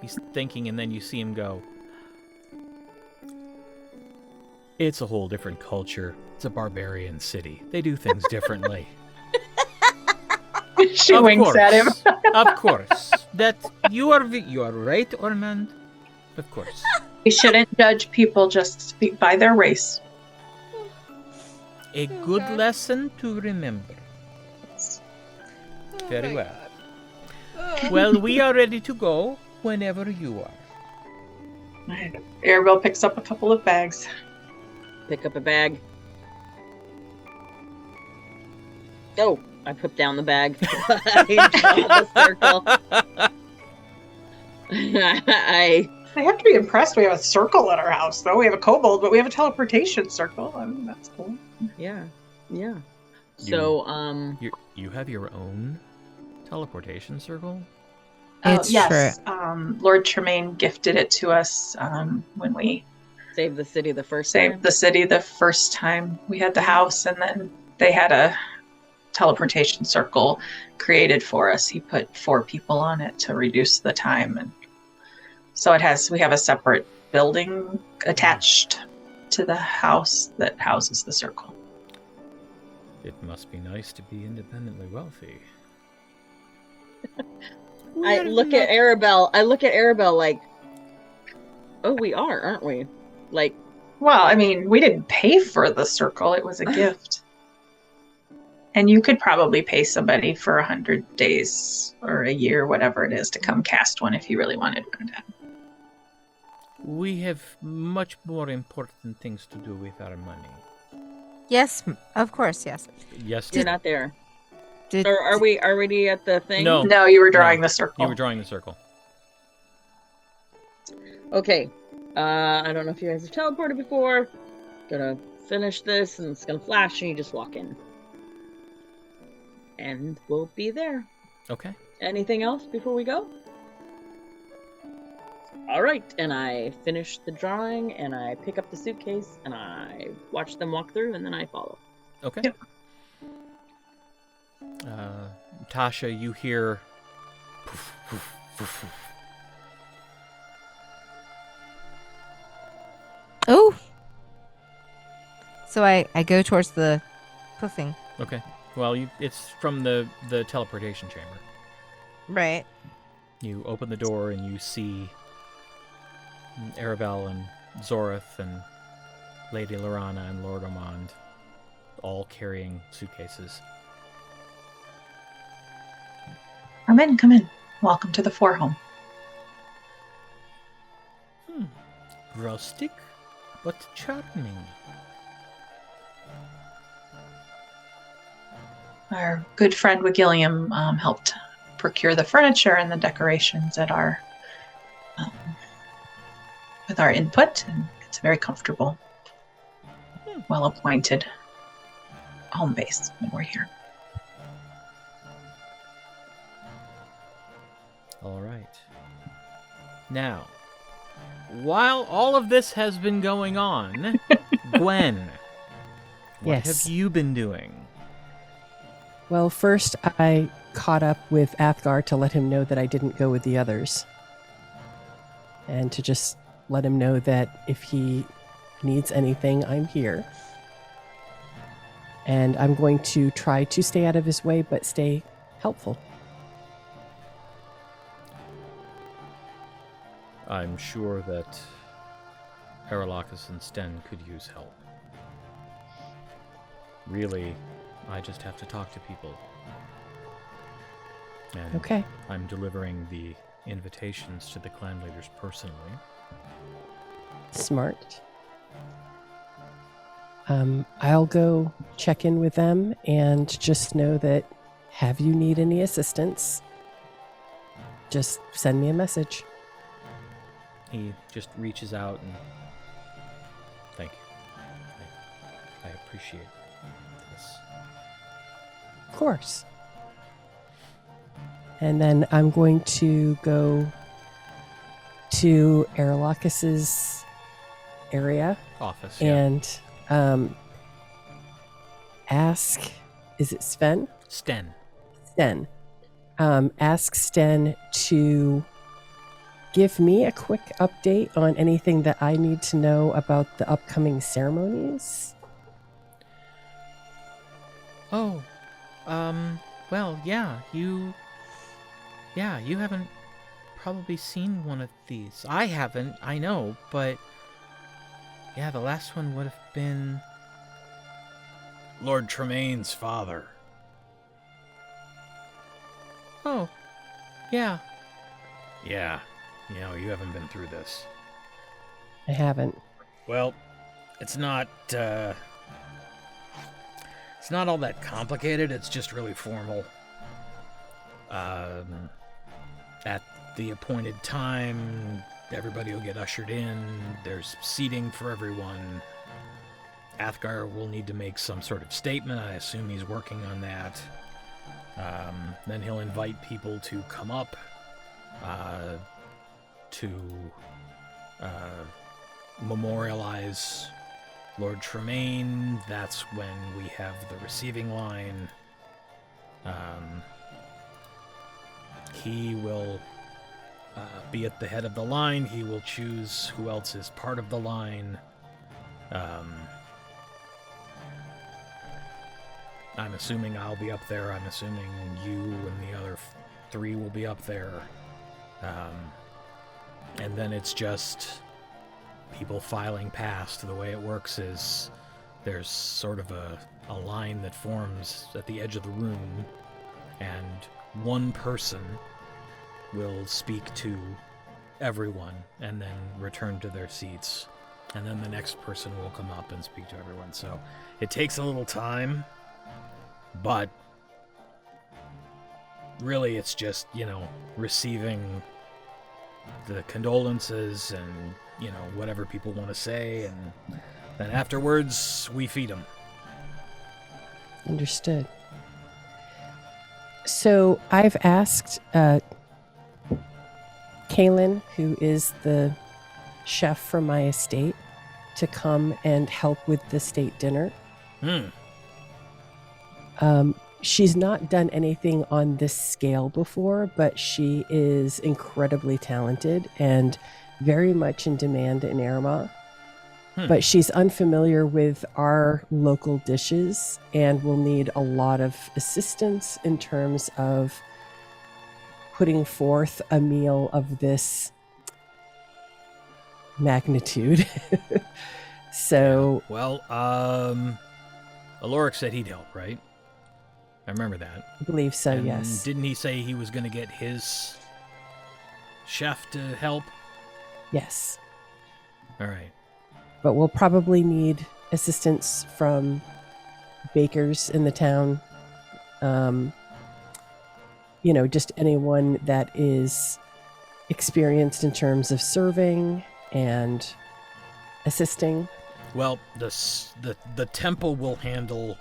He's thinking, and then you see him go... It's a whole different culture. It's a barbarian city. They do things differently. She Of winks course. at him. Of course. That you are right, Ormond. Of course. We shouldn't judge people just by their race. A good lesson to remember. Very well. Well, we are ready to go whenever you are. Aribell picks up a couple of bags. Pick up a bag. Oh, I put down the bag. I draw the circle. I have to be impressed. We have a circle at our house, though. We have a kobold, but we have a teleportation circle. I mean, that's cool. yeah. So, You have your own teleportation circle? It's yes. Lord Tremaine gifted it to us when we saved the city the first saved time. the city the first time we had the house, and then they had a teleportation circle created for us. He put 4 people on it to reduce the time, and so we have a separate building attached to the house that houses the circle. It must be nice to be independently wealthy. I look at Aribell like, oh, we are, aren't we? Like, Well, I mean, we didn't pay for the circle. It was a gift. And you could probably pay somebody for 100 days or a year, whatever it is, to come cast one if you really wanted one. We have much more important things to do with our money. Yes, of course, yes. Yes, you're not there. Did, Or are we already at the thing? No. No, you were drawing the circle. You were drawing the circle. Okay. I don't know if you guys have teleported before. Gonna finish this, and it's gonna flash, and you just walk in. And we'll be there. Okay. Anything else before we go? All right, and I finish the drawing, and I pick up the suitcase, and I watch them walk through, and then I follow. Okay. Yep. Tasha, you hear... Poof, poof, poof, poof. Oh! So I go towards the poofing. Okay. Well, it's from the teleportation chamber. Right. You open the door and you see Aribell and Zorith and Lady Lorana and Lord Ormond all carrying suitcases. Come in, come in. Welcome to the Fourhome. Rustic, but charming. Our good friend Wigilliam helped procure the furniture and the decorations at our with our input, and it's very comfortable, well-appointed home base when we're here. All right. Now, while all of this has been going on, Gwen, what Yes. have you been doing? Well, first I caught up with Athgarr to let him know that I didn't go with the others. And to just let him know that if he needs anything, I'm here. And I'm going to try to stay out of his way, but stay helpful. I'm sure that Aralahkis and Sten could use help. Really, I just have to talk to people. And Okay. I'm delivering the invitations to the clan leaders personally. Smart. I'll go check in with them and just know that have you need any assistance, just send me a message. He just reaches out and... Thank you. I appreciate this. Of course. And then I'm going to go to Aralahkis's area Office, yeah. and ask, is it Sven? Sten. Sten. Ask Sten to give me a quick update on anything that I need to know about the upcoming ceremonies. Oh, well, you haven't probably seen one of these. I haven't, I know, but yeah, the last one would have been Lord Tremaine's father. Oh, yeah. Yeah, you haven't been through this. I haven't. Well, it's not all that complicated, it's just really formal. At the appointed time, everybody will get ushered in, there's seating for everyone. Athgarr will need to make some sort of statement, I assume he's working on that. Then he'll invite people to come up to memorialize Lord Tremaine. That's when we have the receiving line. He will be at the head of the line. He will choose who else is part of the line. I'm assuming I'll be up there. I'm assuming you and the other 3 will be up there. And then it's just people filing past. The way it works is there's sort of a line that forms at the edge of the room, and one person will speak to everyone and then return to their seats. And then the next person will come up and speak to everyone. So it takes a little time, but really it's just, receiving the condolences and, whatever people want to say. And then afterwards, we feed them. Understood. So I've asked Kaylin, who is the chef from my estate, to come and help with the state dinner. She's not done anything on this scale before, but she is incredibly talented and very much in demand in Armagh. But she's unfamiliar with our local dishes and will need a lot of assistance in terms of putting forth a meal of this magnitude. So, well, Oloric said he'd help, right? I remember that. I believe so, And yes. didn't he say he was going to get his chef to help? Yes. All right. But we'll probably need assistance from bakers in the town. Just anyone that is experienced in terms of serving and assisting. Well, the temple will handle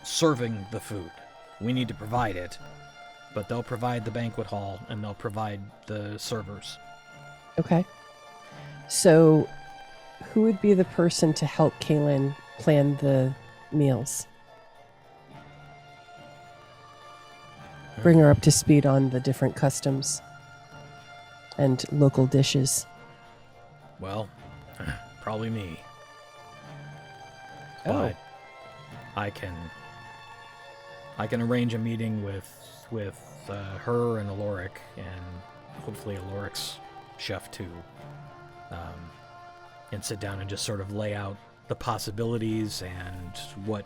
serving the food. We need to provide it, but they'll provide the banquet hall and they'll provide the servers. Okay. So, who would be the person to help Kaylin plan the meals? Bring her up to speed on the different customs and local dishes. Well, probably me. Oh. But I can arrange a meeting with her and Oloric, and hopefully Oloric's chef too, and sit down and just sort of lay out the possibilities and what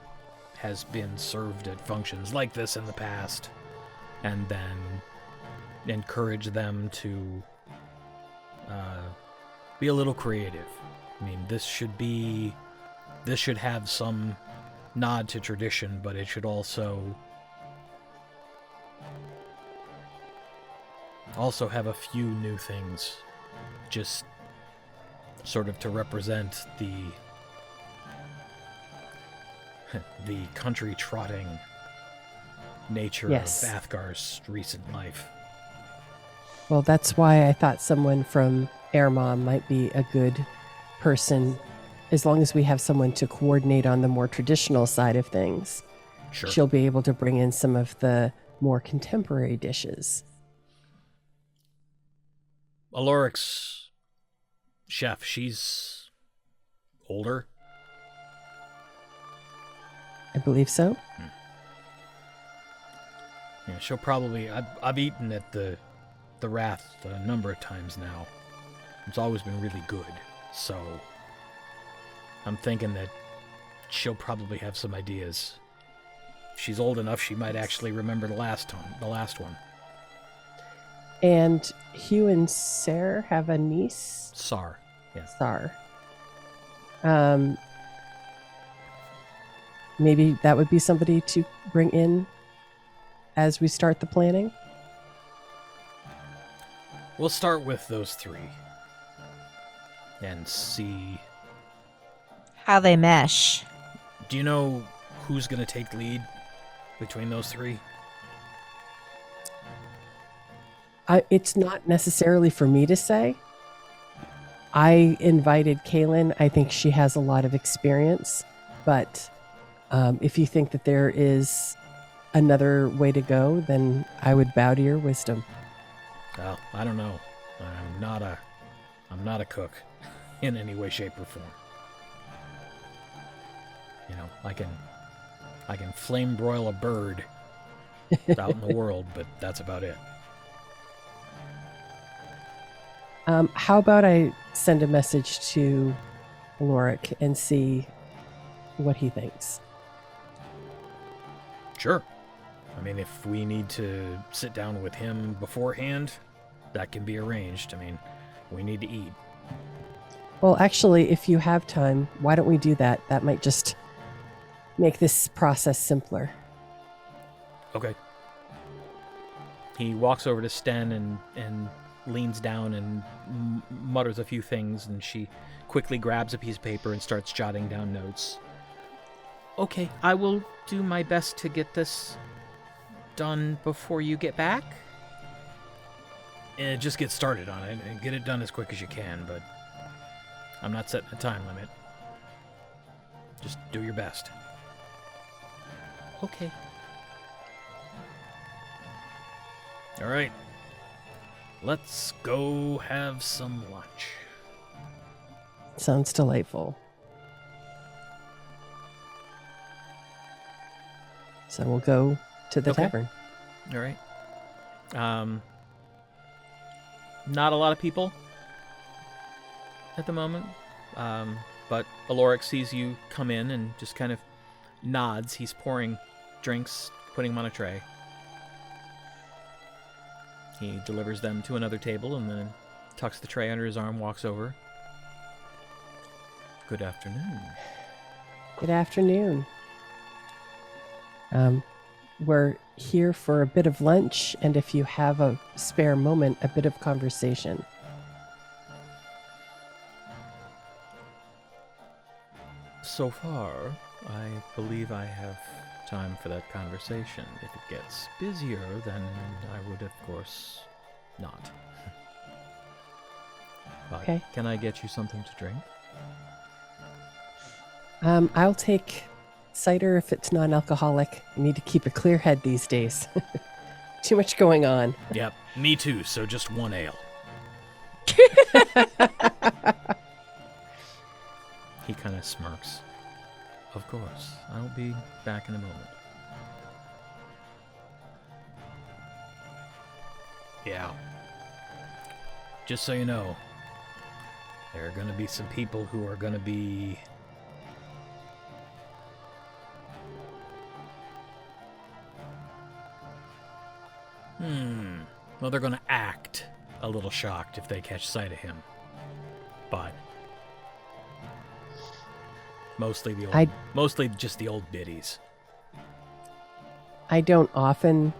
has been served at functions like this in the past, and then encourage them to be a little creative. I mean, this should have some nod to tradition, but it should also have a few new things, just sort of to represent the country trotting nature Yes. of Athgar's recent life. Well, that's why I thought someone from Aermagh might be a good person, as long as we have someone to coordinate on the more traditional side of things. Sure. She'll be able to bring in some of the more contemporary dishes. Oloric's chef, she's older. I believe so. Yeah, she'll probably. I've eaten at the Wrath a number of times now. It's always been really good. So I'm thinking that she'll probably have some ideas. If she's old enough, she might actually remember the last one. And Hugh and Sarah have a niece, Sar. Yeah. Sar. Maybe that would be somebody to bring in as we start the planning. We'll start with those 3 and see. How they mesh. Do you know who's going to take lead between those 3? It's not necessarily for me to say. I invited Kaylin. I think she has a lot of experience. But if you think that there is another way to go, then I would bow to your wisdom. Well, I don't know. I'm not a cook in any way, shape, or form. I can flame broil a bird, out in the world, but that's about it. How about I send a message to Oloric and see what he thinks? Sure. I mean, if we need to sit down with him beforehand, that can be arranged. I mean, we need to eat. Well, actually, if you have time, why don't we do that? That might just make this process simpler. Okay. He walks over to Sten and leans down and mutters a few things, and she quickly grabs a piece of paper and starts jotting down notes. Okay, I will do my best to get this done before you get back. And just get started on it and get it done as quick as you can, but I'm not setting a time limit. Just do your best. Okay. All right. Let's go have some lunch. Sounds delightful. So we'll go to the tavern. All right. Not a lot of people at the moment, but Oloric sees you come in and just kind of nods. He's pouring drinks, putting them on a tray. He delivers them to another table and then tucks the tray under his arm, walks over. Good afternoon. Good afternoon. We're here for a bit of lunch, and if you have a spare moment, a bit of conversation. So far, I believe I have time for that conversation. If it gets busier, then I would, of course, not. But Okay. Can I get you something to drink? I'll take cider if it's non-alcoholic. I need to keep a clear head these days. Too much going on. Yep, me too, so just one ale. He kind of smirks. Of course, I'll be back in a moment. Yeah. Just so you know, there are going to be some people who are going to be... Well, they're going to act a little shocked if they catch sight of him. But... mostly just the old biddies. I don't often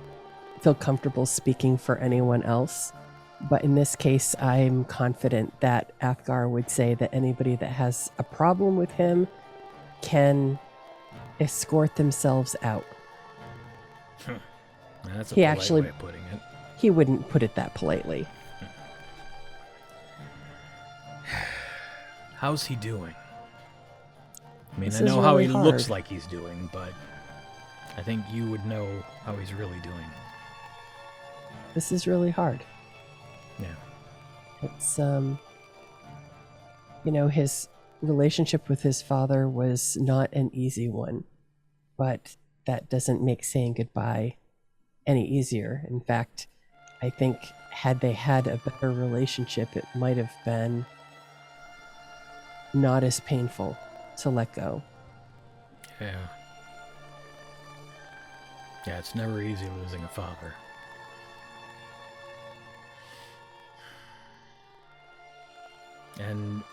feel comfortable speaking for anyone else, but in this case, I'm confident that Athgarr would say that anybody that has a problem with him can escort themselves out. That's a He polite actually- way of putting it. He wouldn't put it that politely. How's he doing? I mean, This I is know how he really looks hard. like he's doing, but I think you would know how he's really doing. This is really hard. Yeah. It's, his relationship with his father was not an easy one, but that doesn't make saying goodbye any easier. In fact, I think had they had a better relationship, it might have been not as painful to let go. Yeah. Yeah, it's never easy losing a father. And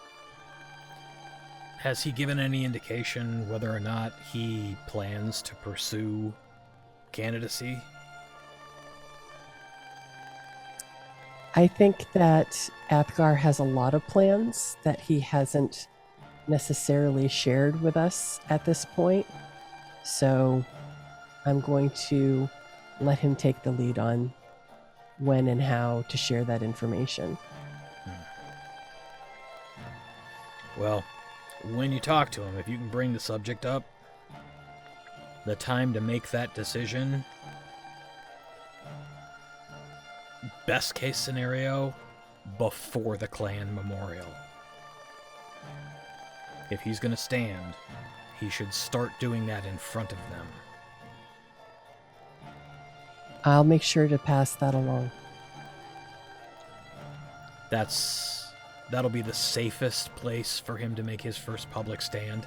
has he given any indication whether or not he plans to pursue candidacy? I think that Athgarr has a lot of plans that he hasn't necessarily shared with us at this point. So I'm going to let him take the lead on when and how to share that information. Well, when you talk to him, if you can bring the subject up, the time to make that decision, best case scenario, before the clan memorial. If he's going to stand, he should start doing that in front of them. I'll make sure to pass that along. That'll be the safest place for him to make his first public stand,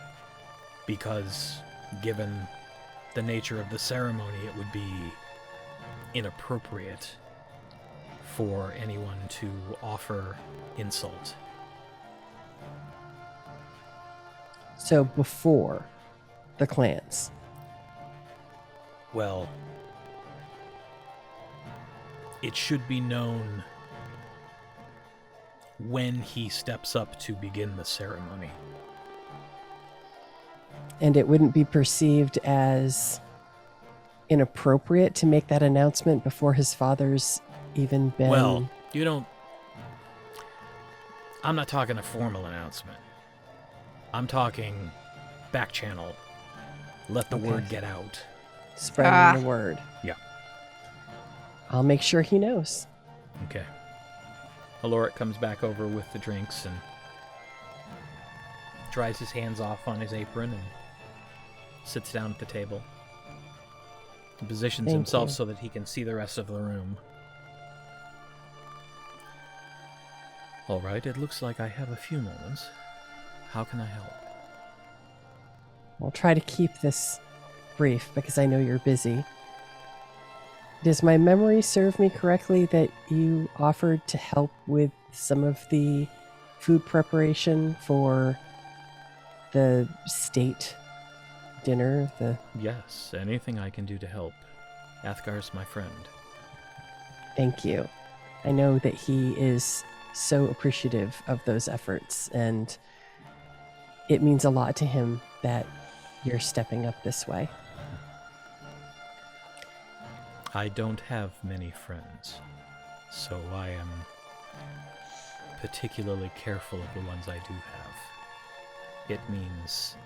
because given the nature of the ceremony, it would be inappropriate for anyone to offer insult. So before the clans. Well, it should be known when he steps up to begin the ceremony. And it wouldn't be perceived as inappropriate to make that announcement before his father's even been... Well, I'm not talking a formal announcement. I'm talking back channel. Let the word get out. Spreading the word. Yeah. I'll make sure he knows. Okay. Oloric comes back over with the drinks and dries his hands off on his apron and sits down at the table. He positions Thank himself you. so that he can see the rest of the room. All right, it looks like I have a few moments. How can I help? I'll try to keep this brief because I know you're busy. Does my memory serve me correctly that you offered to help with some of the food preparation for the state dinner? Yes, anything I can do to help. Athgar's my friend. Thank you. I know that he is so appreciative of those efforts, and it means a lot to him that you're stepping up this way. I don't have many friends, so I am particularly careful of the ones I do have. It means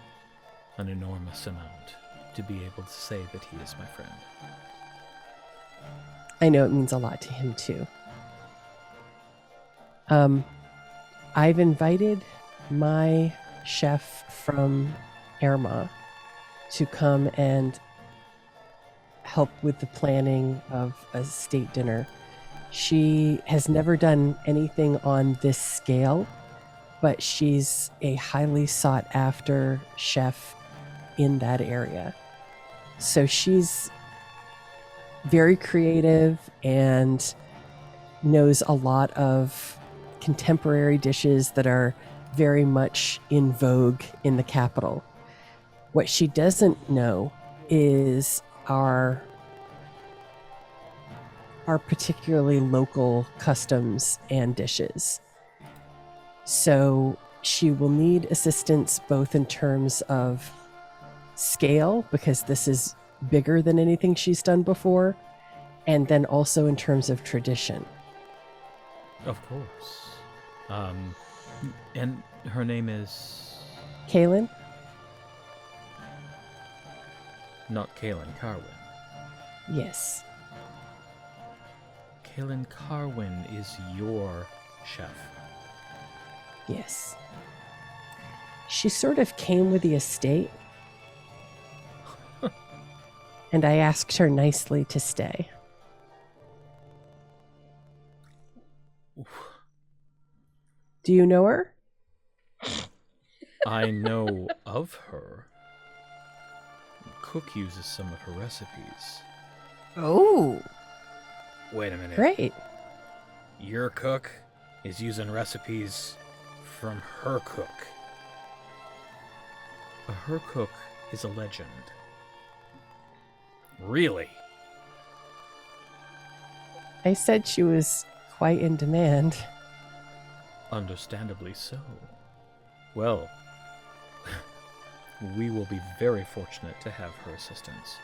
an enormous amount to be able to say that he is my friend. I know it means a lot to him too. I've invited my chef from Aermagh to come and help with the planning of a state dinner. She has never done anything on this scale, but she's a highly sought after chef in that area. So she's very creative and knows a lot of contemporary dishes that are very much in vogue in the capital. What she doesn't know is our particularly local customs and dishes. So she will need assistance both in terms of scale, because this is bigger than anything she's done before, and then also in terms of tradition. Of course. And her name is... Kaylin? Not Kaylin Carwin. Yes. Kaylin Carwin is your chef. Yes. She sort of came with the estate. And I asked her nicely to stay. Do you know her? I know of her. Cook uses some of her recipes. Oh. Wait a minute. Great. Your cook is using recipes from her cook. Her cook is a legend. Really? I said she was quite in demand. Understandably so. Well, we will be very fortunate to have her assistance.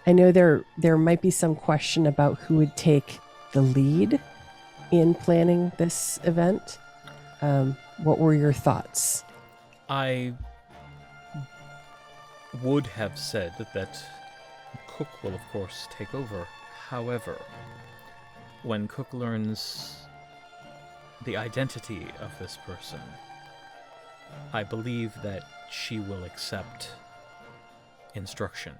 I know there might be some question about who would take the lead in planning this event. What were your thoughts? I would have said that Cook will, of course, take over. However, when Cook learns the identity of this person, I believe that she will accept instruction.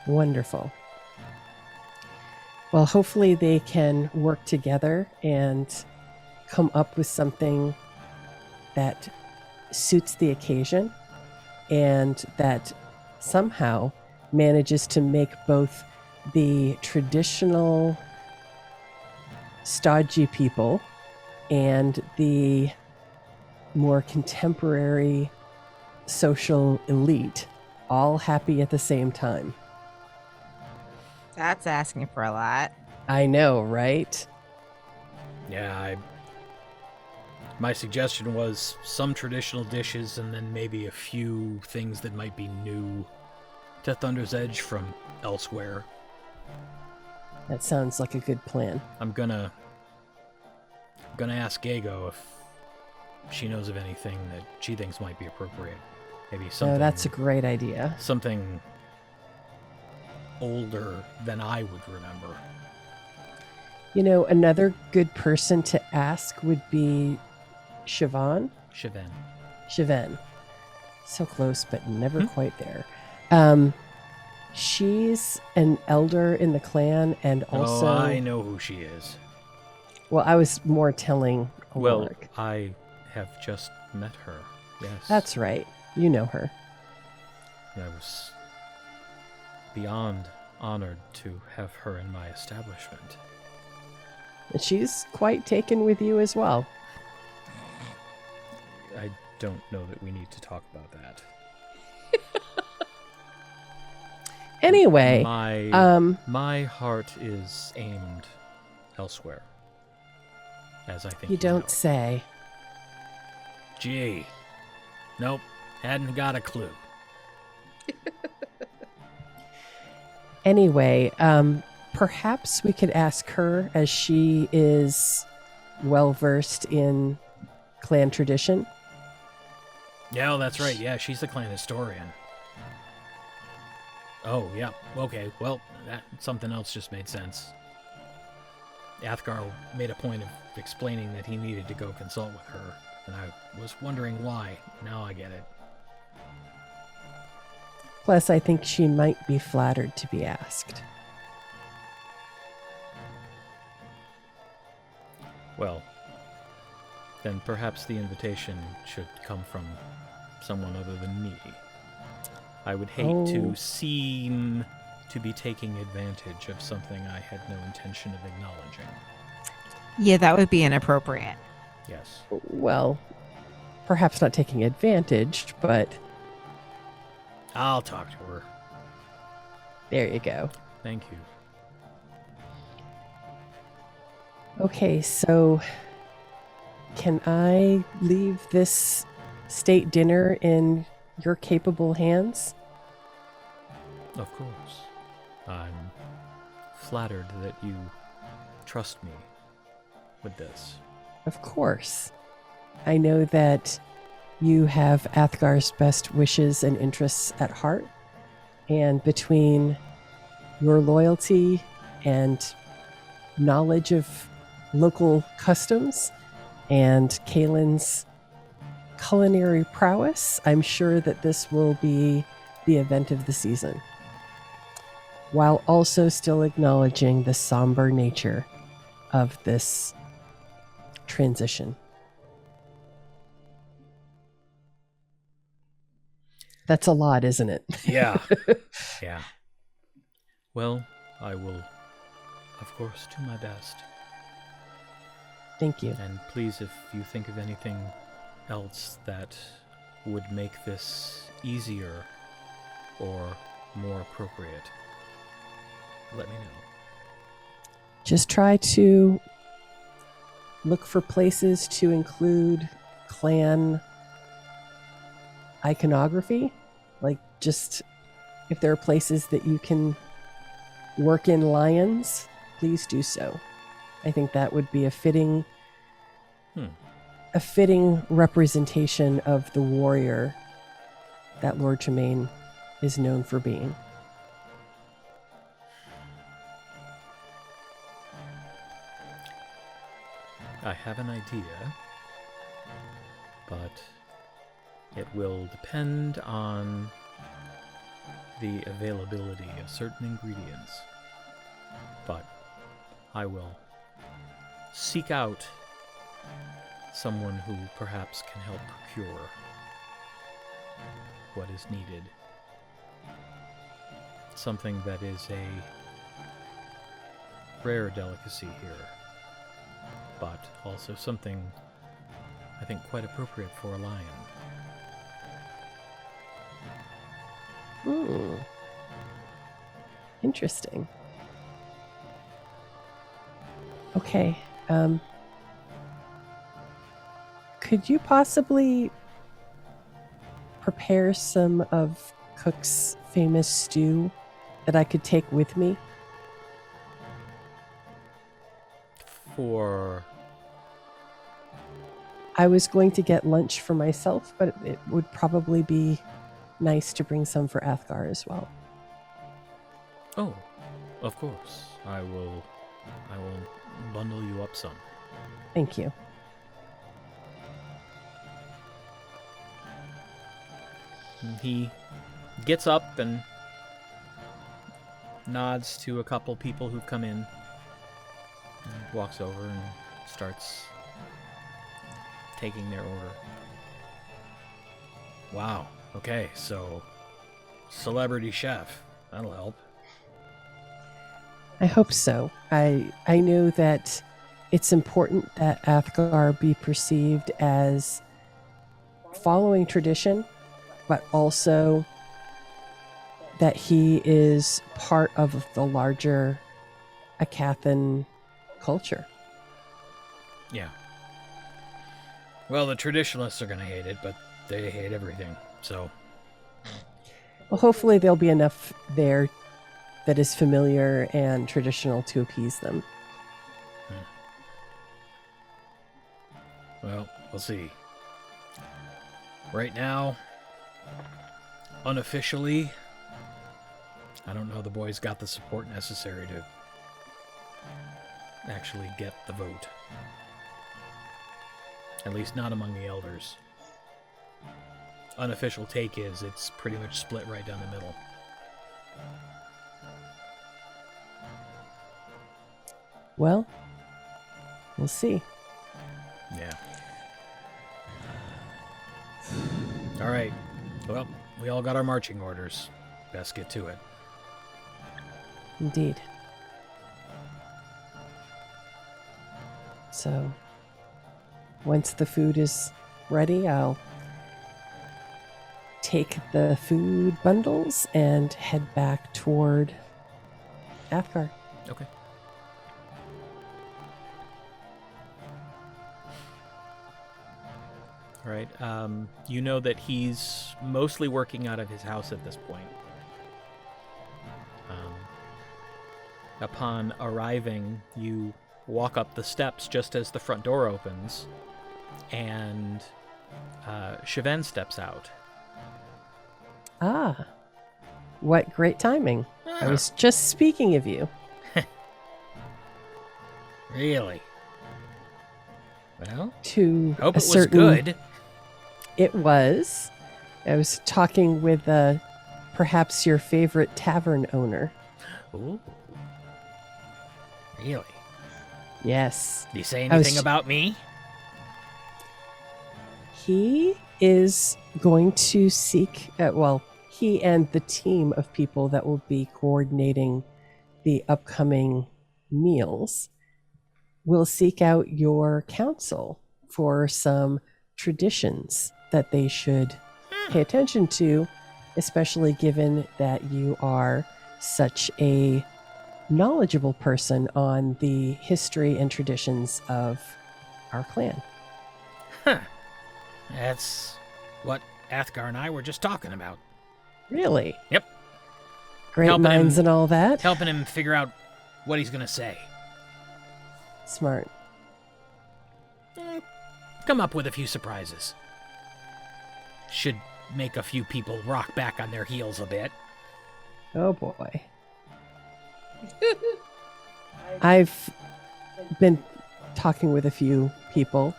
Wonderful. Well, hopefully they can work together and come up with something that suits the occasion and that somehow manages to make both the traditional stodgy people and the more contemporary social elite all happy at the same time. That's asking for a lot. I know, right? Yeah, my suggestion was some traditional dishes and then maybe a few things that might be new to Thunder's Edge from elsewhere. That sounds like a good plan. I'm gonna ask Gago if she knows of anything that she thinks might be appropriate. Maybe something. No, that's a great idea. Something older than I would remember. You know, another good person to ask would be Sheven. So close, but never quite there. She's an elder in the clan and also... Oh, I know who she is. Well, I was more telling Oloric. Well, I have just met her, yes. That's right. You know her. I was beyond honored to have her in my establishment. And she's quite taken with you as well. I don't know that we need to talk about that. Anyway, my heart is aimed elsewhere, as I think you don't know. say. Gee, nope, hadn't got a clue. Anyway, perhaps we could ask her, as she is well versed in clan tradition. Yeah, that's right. Yeah, she's the clan historian. Oh, yeah. Okay, well, something else just made sense. Athgarr made a point of explaining that he needed to go consult with her, and I was wondering why. Now I get it. Plus, I think she might be flattered to be asked. Well, then perhaps the invitation should come from someone other than me. I would hate to seem to be taking advantage of something I had no intention of acknowledging. Yeah, that would be inappropriate. Yes. Well, perhaps not taking advantage, but I'll talk to her. there you go. Thank you. Okay, so can I leave this state dinner in your capable hands? Of course. I'm flattered that you trust me with this. Of course. I know that you have Athgar's best wishes and interests at heart, and between your loyalty and knowledge of local customs and Kaylin's culinary prowess, I'm sure that this will be the event of the season, while also still acknowledging the somber nature of this transition. That's a lot, isn't it? Yeah. Yeah. Well, I will, of course, do my best. Thank you. And please, if you think of anything else that would make this easier or more appropriate, let me know. Just try to look for places to include clan iconography. Like, just if there are places that you can work in lions, please do so. I think that would be a fitting representation of the warrior that Lord Tremaine is known for being. I have an idea, but it will depend on the availability of certain ingredients, but I will seek out someone who perhaps can help procure what is needed. Something that is a rare delicacy here, but also something I think quite appropriate for a lion. Interesting. Okay. Could you possibly prepare some of Cook's famous stew that I could take with me? For... I was going to get lunch for myself, but it would probably be nice to bring some for Athgarr as well. Oh, of course. I will bundle you up some. Thank you. And he gets up and nods to a couple people who've come in. And walks over and starts taking their order. Wow. Okay, so celebrity chef. That'll help. I hope so. I know that it's important that Athgarr be perceived as following tradition, but also that he is part of the larger Aecathan culture. Yeah. Well, the traditionalists are going to hate it, but they hate everything, so... Well, hopefully there'll be enough there that is familiar and traditional to appease them. Well, we'll see. Right now, unofficially, I don't know the boys got the support necessary to actually get the vote. At least not among the elders. Unofficial take is it's pretty much split right down the middle. Well, we'll see. Yeah. All right. Well, we all got our marching orders. Best get to it. Indeed. So, once the food is ready, I'll take the food bundles and head back toward Athgarr. Okay. All right. You know that he's mostly working out of his house at this point. Upon arriving, you walk up the steps just as the front door opens, and Sheven steps out. Ah, what great timing. I was just speaking of you. Really? Well, To hope a it was certain, good. It was. I was talking with perhaps your favorite tavern owner. Ooh. Really? Yes. Did he say I was- anything about me? He is going to seek, he and the team of people that will be coordinating the upcoming meals will seek out your counsel for some traditions that they should pay attention to, especially given that you are such a knowledgeable person on the history and traditions of our clan. Huh. That's what Athgarr and I were just talking about. Really? Yep. Great Helping minds him- and all that? Helping him figure out what he's going to say. Smart. Come up with a few surprises. Should make a few people rock back on their heels a bit. Oh boy. I've been talking with a few people.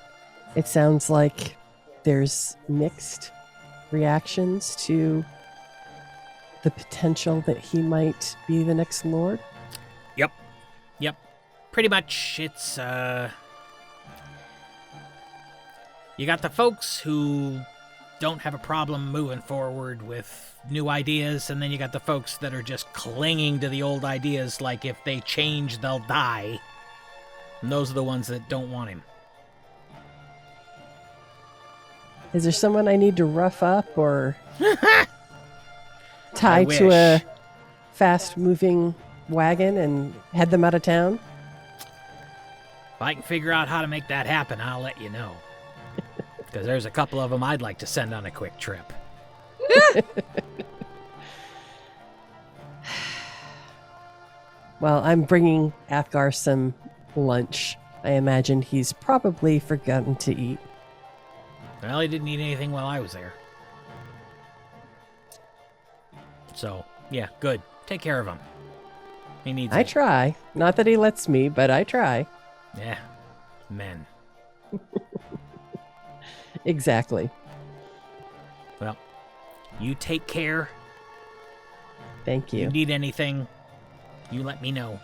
It sounds like there's mixed reactions to the potential that he might be the next lord? Yep. Pretty much, it's, you got the folks who don't have a problem moving forward with new ideas, and then you got the folks that are just clinging to the old ideas like if they change, they'll die. And those are the ones that don't want him. Is there someone I need to rough up or tie I to a wish. fast-moving wagon and head them out of town? If I can figure out how to make that happen, I'll let you know. Because there's a couple of them I'd like to send on a quick trip. Well, I'm bringing Athgarr some lunch. I imagine he's probably forgotten to eat. Well, he didn't eat anything while I was there. So, yeah, good. Take care of him. He needs I it. try. Not that he lets me, but I try. Yeah, men. Exactly. Well, you take care. Thank you. You need anything, you let me know.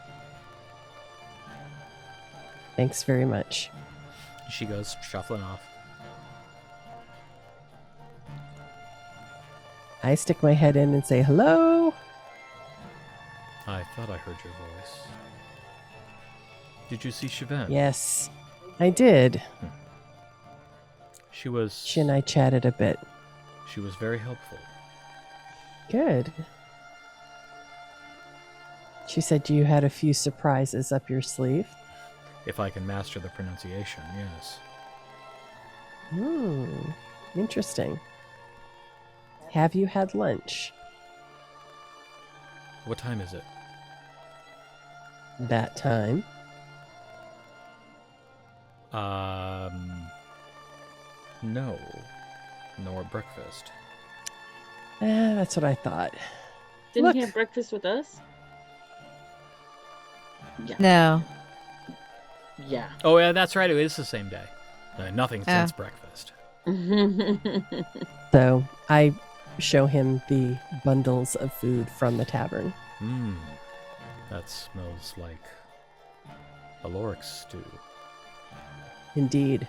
Thanks very much. She goes shuffling off. I stick my head in and say hello. I thought I heard your voice. Did you see Sheven? Yes, I did. She was She and I chatted a bit. She was very helpful. Good. She said you had a few surprises up your sleeve. If I can master the pronunciation, yes. Interesting. Have you had lunch? What time is it? That time. No. Nor breakfast. That's what I thought. Didn't he Look. have breakfast with us? Yeah. No. Yeah. Oh, yeah, that's right. It is the same day. Nothing since breakfast. So I show him the bundles of food from the tavern. That smells like Oloric stew. Indeed.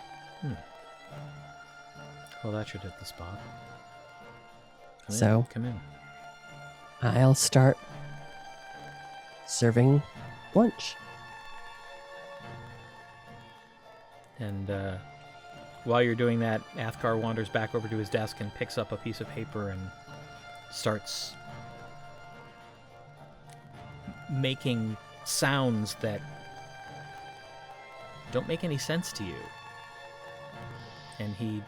Well, that should hit the spot. Come in. I'll start serving lunch. And while you're doing that, Athgarr wanders back over to his desk and picks up a piece of paper and starts making sounds that don't make any sense to you. And he's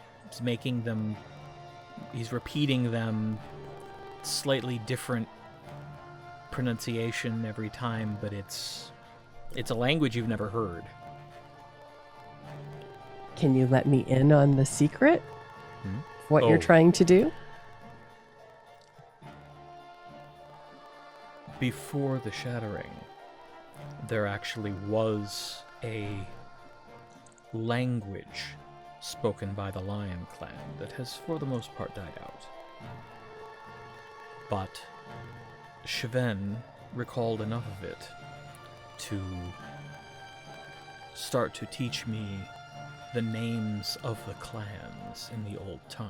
repeating them, slightly different pronunciation every time, but it's a language you've never heard. Can you let me in on the secret? What you're Oh. trying to do? Before the shattering, there actually was a language spoken by the Lion Clan that has for the most part died out. But Sheven recalled enough of it to start to teach me the names of the clans in the old tongue.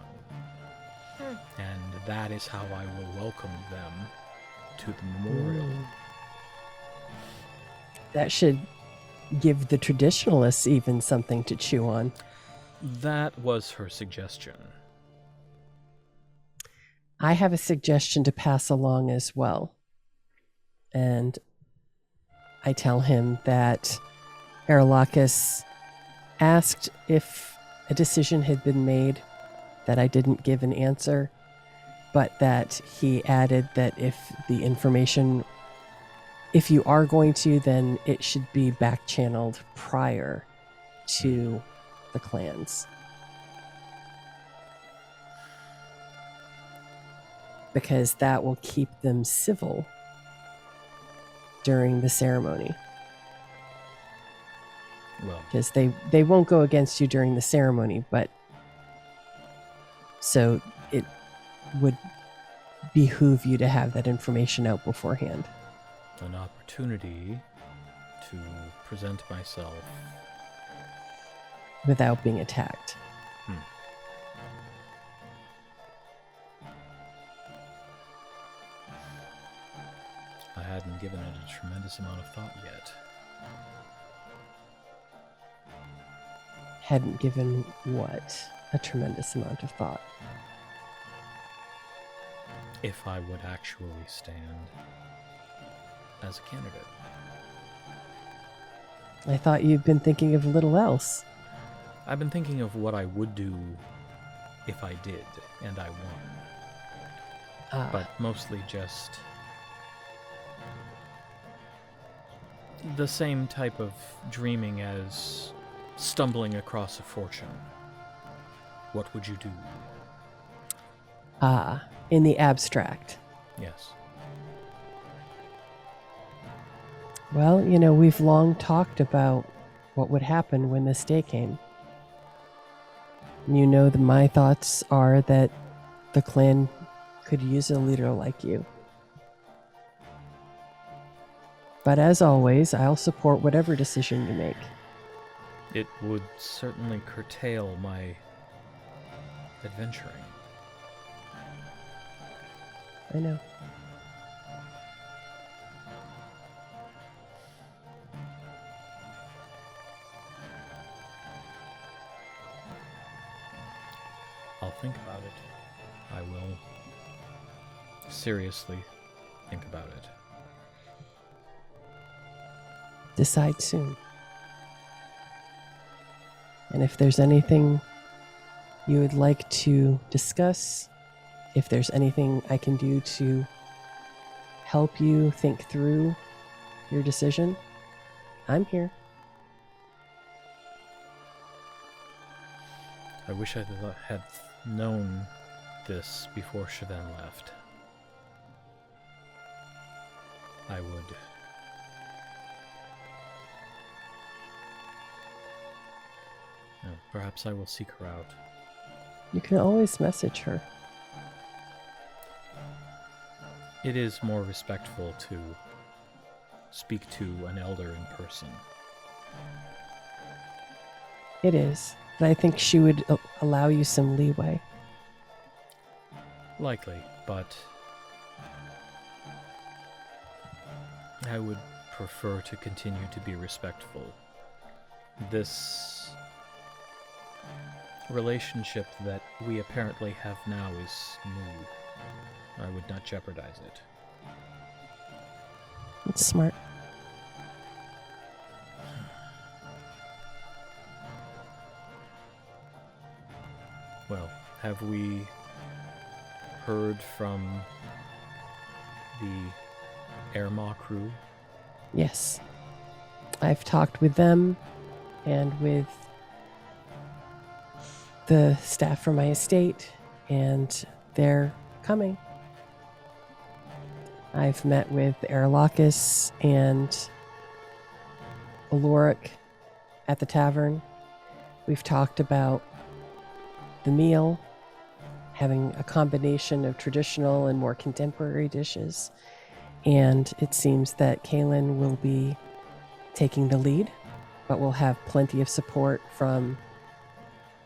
And that is how I will welcome them to the memorial. That should give the traditionalists even something to chew on. That was her suggestion. I have a suggestion to pass along as well. And I tell him that Aralahkis asked if a decision had been made, that I didn't give an answer, but that he added that if you are going to, then it should be back-channeled prior to the clans. Because that will keep them civil during the ceremony. Well, Because they won't go against you during the ceremony, but so it would behoove you to have that information out beforehand. An opportunity to present myself. Without being attacked. I hadn't given it a tremendous amount of thought yet. Hadn't given what? A tremendous amount of thought. If I would actually stand as a candidate. I thought you'd been thinking of little else. I've been thinking of what I would do if I did, and I won. But mostly just the same type of dreaming as stumbling across a fortune. What would you do? In the abstract. Yes. Well, you know, we've long talked about what would happen when this day came. You know that my thoughts are that the clan could use a leader like you. But as always, I'll support whatever decision you make. It would certainly curtail my adventuring. I know. I'll think about it. I will seriously think about it. Decide soon. And if there's anything you would like to discuss, if there's anything I can do to help you think through your decision, I'm here. I wish I had known this before Sheven left. I would. No, perhaps I will seek her out. You can always message her. It is more respectful to speak to an elder in person. It is. But I think she would allow you some leeway. Likely, but I would prefer to continue to be respectful. This relationship that we apparently have now is new. I would not jeopardize it. It's smart. Well, have we heard from the Aermagh crew? Yes. I've talked with them and with the staff from my estate, and they're coming. I've met with Aralahkis and Oloric at the tavern. We've talked about the meal, having a combination of traditional and more contemporary dishes. And it seems that Kaylin will be taking the lead, but we'll have plenty of support from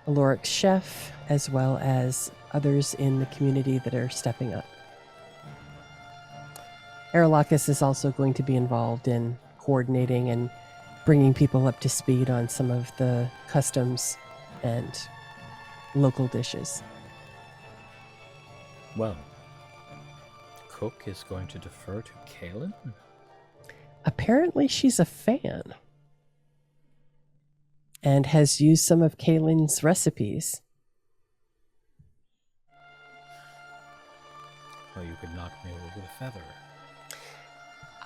Oloric's chef, as well as others in the community that are stepping up. Aralahkis is also going to be involved in coordinating and bringing people up to speed on some of the customs and local dishes. Well, Cook is going to defer to Kaylin? Apparently she's a fan and has used some of Kaylin's recipes. Well, you could knock me over with a feather.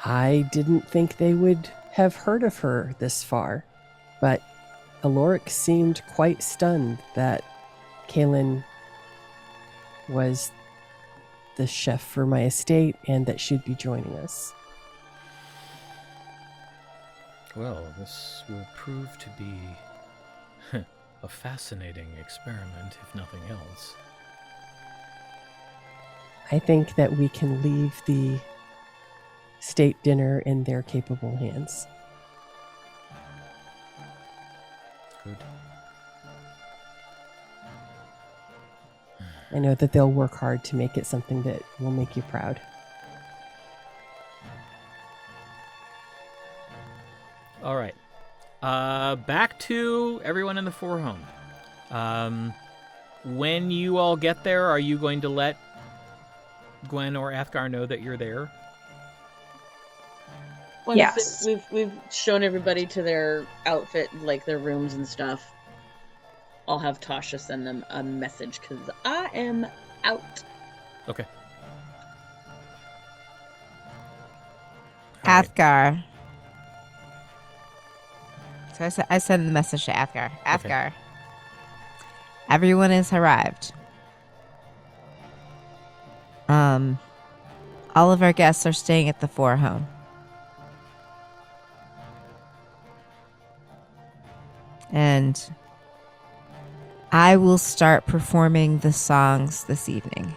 I didn't think they would have heard of her this far, but Oloric seemed quite stunned that Kaylin was the chef for my estate and that she'd be joining us. Well, this will prove to be a fascinating experiment, if nothing else. I think that we can leave the state dinner in their capable hands. Good. I know that they'll work hard to make it something that will make you proud. All right. Back to everyone in the Fourhome. When you all get there, are you going to let Gwen or Athgarr know that you're there? Once Yes. we've shown everybody to their outfit, like their rooms and stuff, I'll have Tasha send them a message because I am out. Okay. All right. Athgarr. So I send the message to Athgarr. Athgarr. Everyone has arrived. All of our guests are staying at the Fourhome. And I will start performing the songs this evening.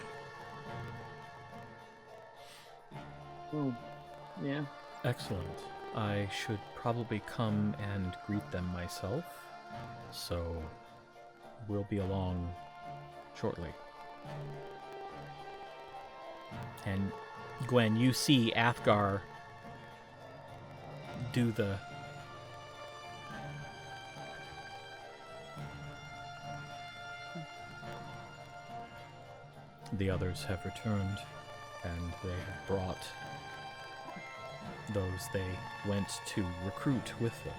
Yeah. Excellent. I should probably come and greet them myself, so we'll be along shortly. And Gwen, you see Athgarr do the others have returned, and they have brought those they went to recruit with them.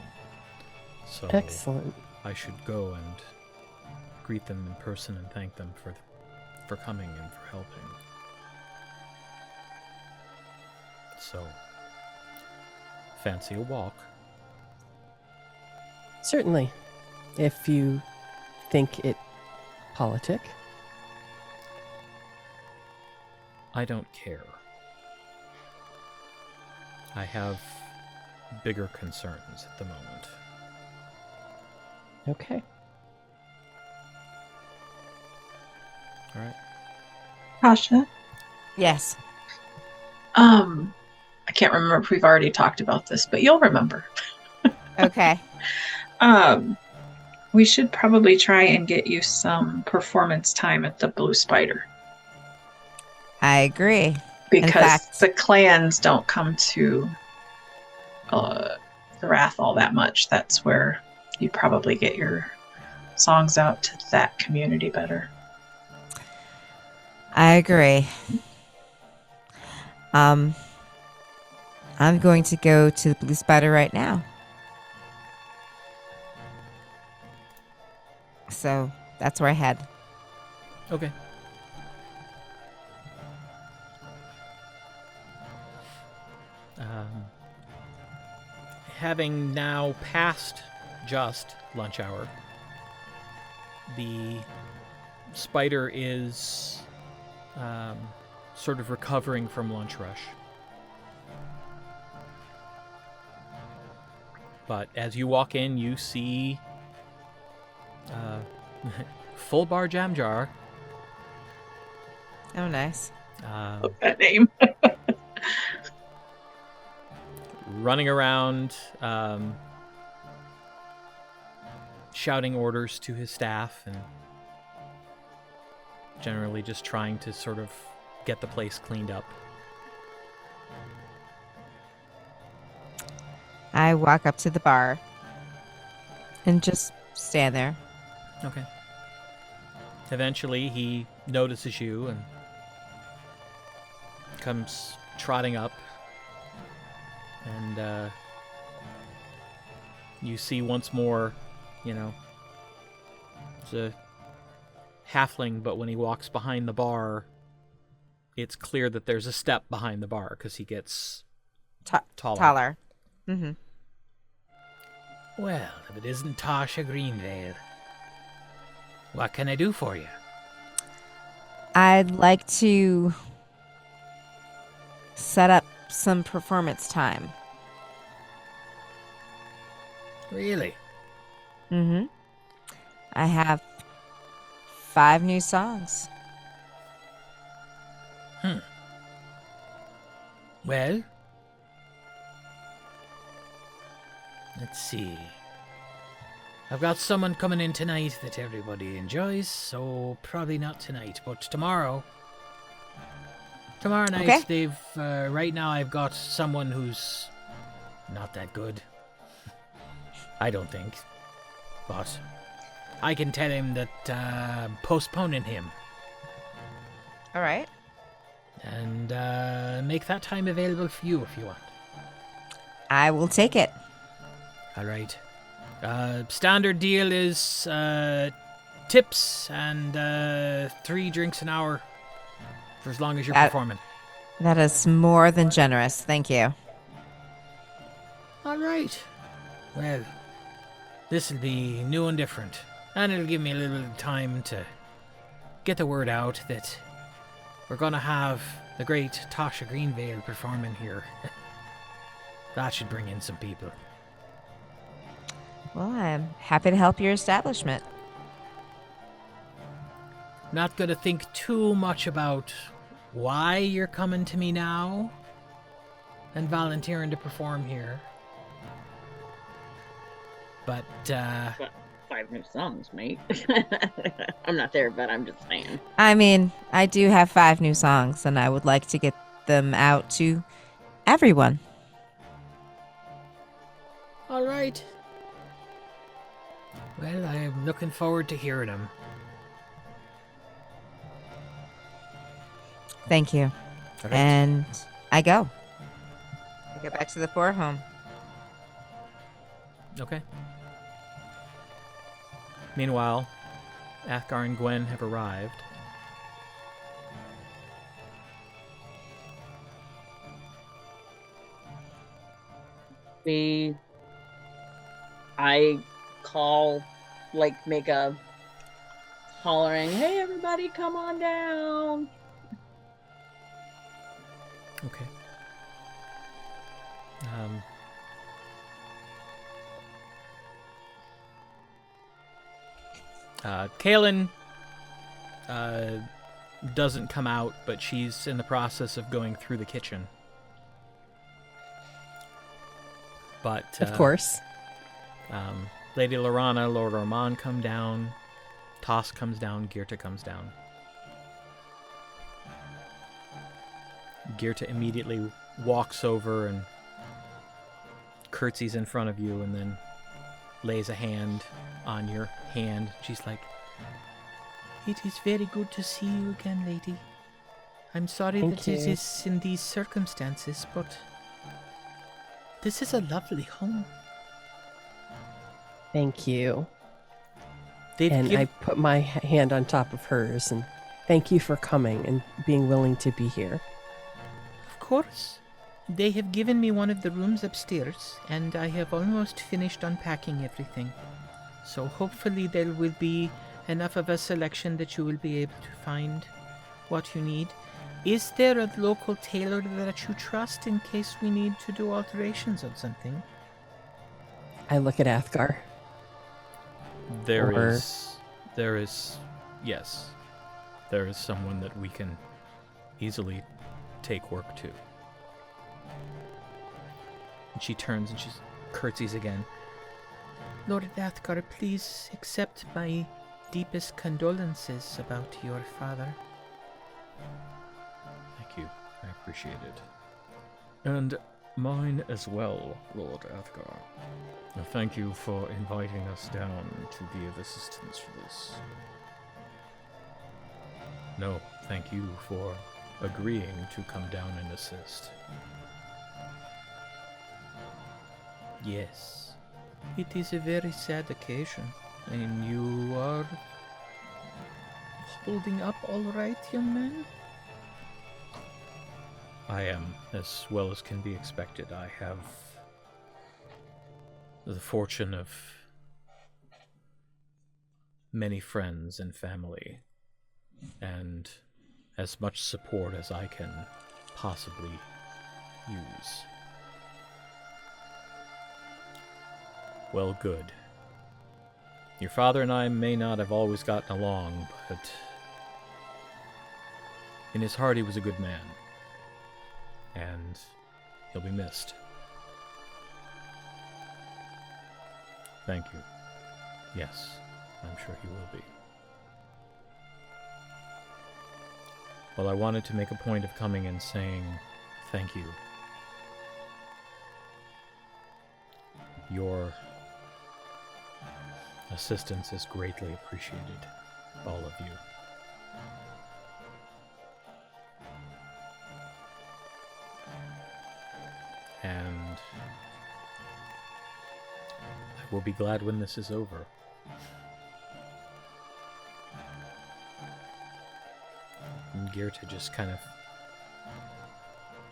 So Excellent. I should go and greet them in person and thank them for coming and for helping. So, fancy a walk? Certainly. If you think it politic. I don't care. I have bigger concerns at the moment. Okay. All right. Tasha, Yes. I can't remember if we've already talked about this, but you'll remember. Okay. We should probably try and get you some performance time at the Blue Spider. I agree. Because fact- the clans don't come to the Wrath all that much. That's where you probably get your songs out to that community better. I agree. I'm going to go to the Blue Spider right now. So that's where I head. Okay. Having now passed just lunch hour, the spider is sort of recovering from lunch rush. But as you walk in, you see full bar jam jar. Oh, nice. That name. Running around, shouting orders to his staff, and generally just trying to sort of get the place cleaned up. I walk up to the bar and just stand there. Okay. Eventually, he notices you and comes trotting up. And you see once more, it's a halfling, but when he walks behind the bar, it's clear that there's a step behind the bar because he gets taller. Mm-hmm. Well, if it isn't Tasha Greenvale, what can I do for you? I'd like to set up some performance time. Really? Mm-hmm. I have 5 new songs. Well, let's see. I've got someone coming in tonight that everybody enjoys, so probably not tonight, but tomorrow. Tomorrow night, Okay. they've, right now I've got someone who's not that good. I don't think. But I can tell him that, postponing him. All right. And, make that time available for you if you want. I will take it. Alright. Standard deal is, tips and, 3 drinks an hour. For as long as you're performing. That is more than generous. Thank you. All right. Well, this will be new and different. And it'll give me a little bit of time to get the word out that we're going to have the great Tasha Greenvale performing here. That should bring in some people. Well, I'm happy to help your establishment. Not going to think too much about why you're coming to me now and volunteering to perform here. But, But 5 new songs, mate. I'm not there, but I'm just saying. I mean, I do have 5 new songs, and I would like to get them out to everyone. all right. Well, I'm looking forward to hearing them. Thank you. All right. And I go. I go back to the Fourhome. Okay. Meanwhile, Athgarr and Gwen have arrived. I call, like, make a hollering, hey, everybody, come on down. Okay. Kaylin doesn't come out, but she's in the process of going through the kitchen. But Of course. Lady Lorana, Lord Ormond come down, Tosk comes down, Gyrta comes down. Gyrta immediately walks over and curtsies in front of you and then lays a hand on your hand. She's like, "It is very good to see you again, lady. I'm sorry Thank that it you. is in these circumstances, but this is a lovely home." Thank you. They've And giv- I put my hand on top of hers and thank you for coming and being willing to be here. Of course. They have given me one of the rooms upstairs, and I have almost finished unpacking everything. So hopefully there will be enough of a selection that you will be able to find what you need. Is there a local tailor that you trust in case we need to do alterations on something? I look at Athgarr. There Or- is, yes, there is someone that we can easily take work to. And she turns and she curtsies again. Lord Athgarr, please accept my deepest condolences about your father. Thank you. I appreciate it. And mine as well, Lord Athgarr. Thank you for inviting us down to be of assistance for this. No, thank you for agreeing to come down and assist. Yes, it is a very sad occasion, and you are holding up all right, young man? I am, as well as can be expected. I have the fortune of many friends and family, and as much support as I can possibly use. Well, good. Your father and I may not have always gotten along, but In his heart, he was a good man. And he'll be missed. Thank you. Yes, I'm sure he will be. Well, I wanted to make a point of coming and saying thank you. Your assistance is greatly appreciated, all of you. And I will be glad when this is over. And Gyrta just kind of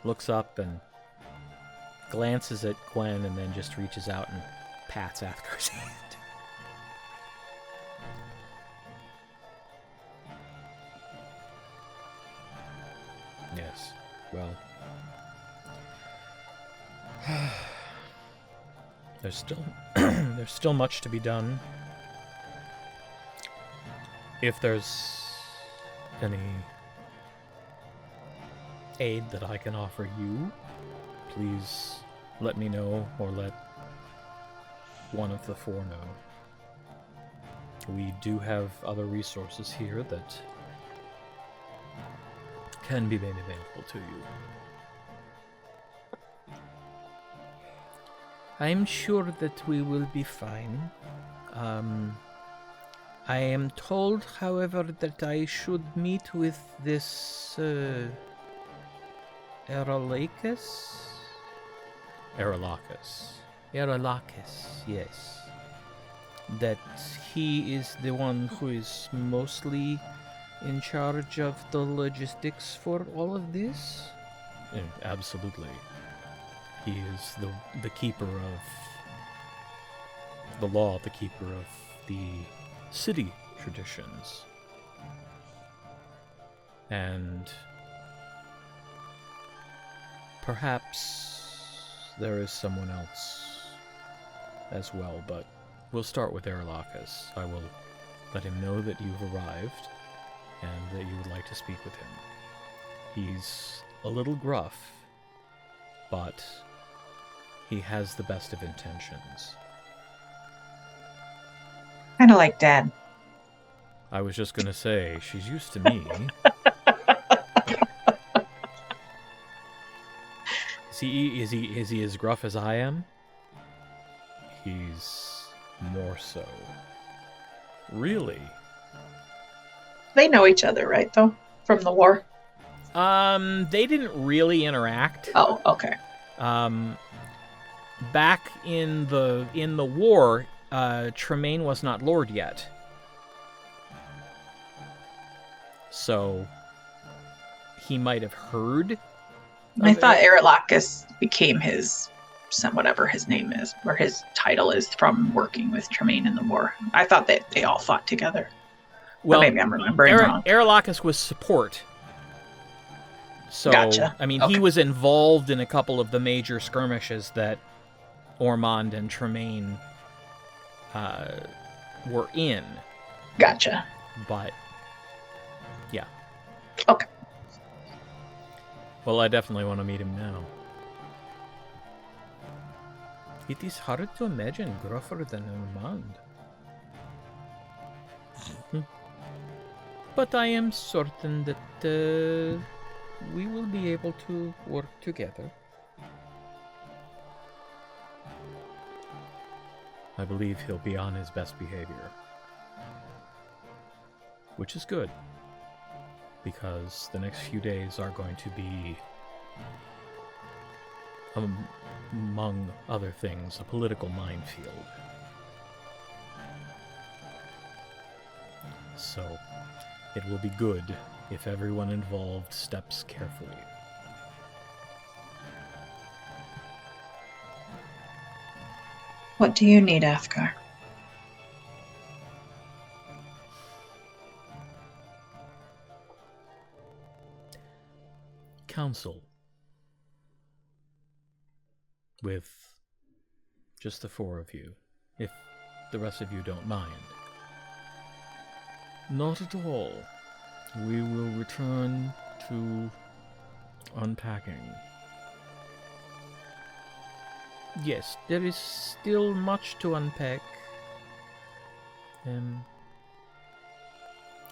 looks up and glances at Gwen and then just reaches out and pats Athgar's hand. Yes, well... There's still much to be done. If there's any aid that I can offer you, please let me know, or let one of the four know. We do have other resources here that can be made available to you. I'm sure that we will be fine. I am told, however, that I should meet with this Aralahkis? Aralahkis, yes. That he is the one who is mostly in charge of the logistics for all of this? Absolutely. He is the keeper of the law, the keeper of the city traditions. And perhaps there is someone else as well, but we'll start with Aralahkis. I will let him know that you've arrived and that you would like to speak with him. He's a little gruff, but he has the best of intentions. Kind of like Dad. I was just going to say, she's used to me. Is he as gruff as I am? He's more so. Really? They know each other, right, though? From the war? They didn't really interact. Oh, okay. Back in the war, Tremaine was not Lord yet. So he might have heard. I thought Aralahkis became his, whatever his name is, or his title is, from working with Tremaine in the war. I thought that they all fought together. Well, but maybe I'm remembering wrong. Aralahkis was support. So, Gotcha. I mean, Okay. he was involved in a couple of the major skirmishes that Ormond and Tremaine were in. Gotcha. But, yeah. Okay. Well, I definitely want to meet him now. It is hard to imagine gruffer than Ormond. But I am certain that we will be able to work together. I believe he'll be on his best behavior. Which is good. Because the next few days are going to be, among other things, a political minefield. So, it will be good if everyone involved steps carefully. What do you need, Athgarr? Council. With just the four of you, if the rest of you don't mind. Not at all. We will return to unpacking. Yes, there is still much to unpack.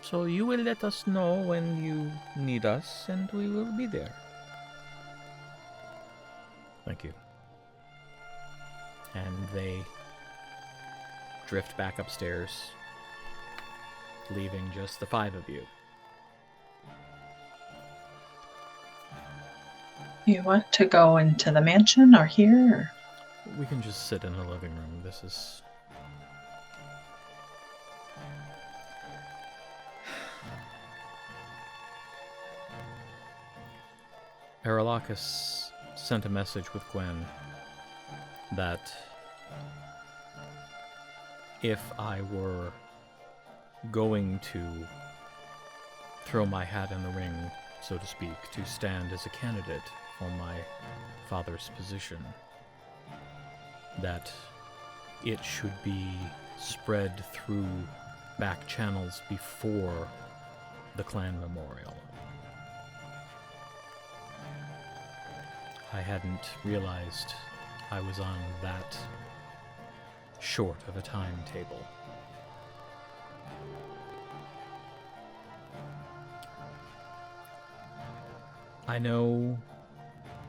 So you will let us know when you need us, and we will be there. Thank you. And they drift back upstairs, leaving just the 5 of you. You want to go into the mansion or here? Or? We can just sit in the living room. This is... Aralahkis sent a message with Gwen that if I were going to throw my hat in the ring, so to speak, to stand as a candidate for my father's position, that it should be spread through back channels before the clan memorial. I hadn't realized I was on that short of a timetable. I know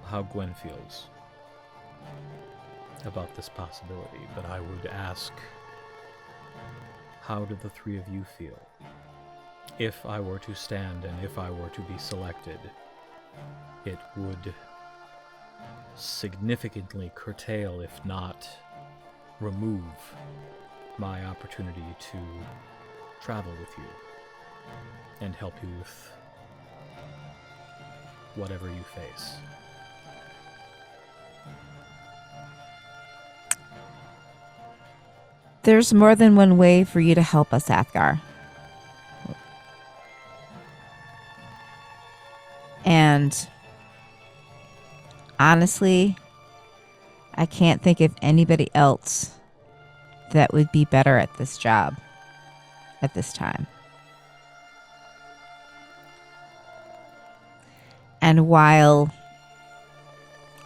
how Gwen feels about this possibility, but I would ask, how do the 3 of you feel? If I were to stand and if I were to be selected, it would significantly curtail, if not remove, my opportunity to travel with you and help you with whatever you face. There's more than one way for you to help us, Athgarr. And honestly, I can't think of anybody else that would be better at this job at this time. And while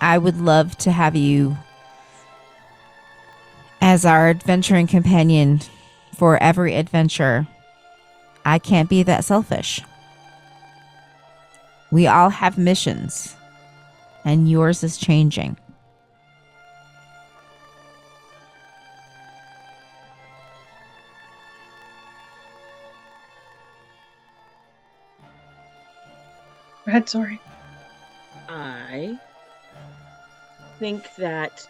I would love to have you as our adventuring companion for every adventure, I can't be that selfish. We all have missions, and yours is changing. Go ahead, sorry. I think that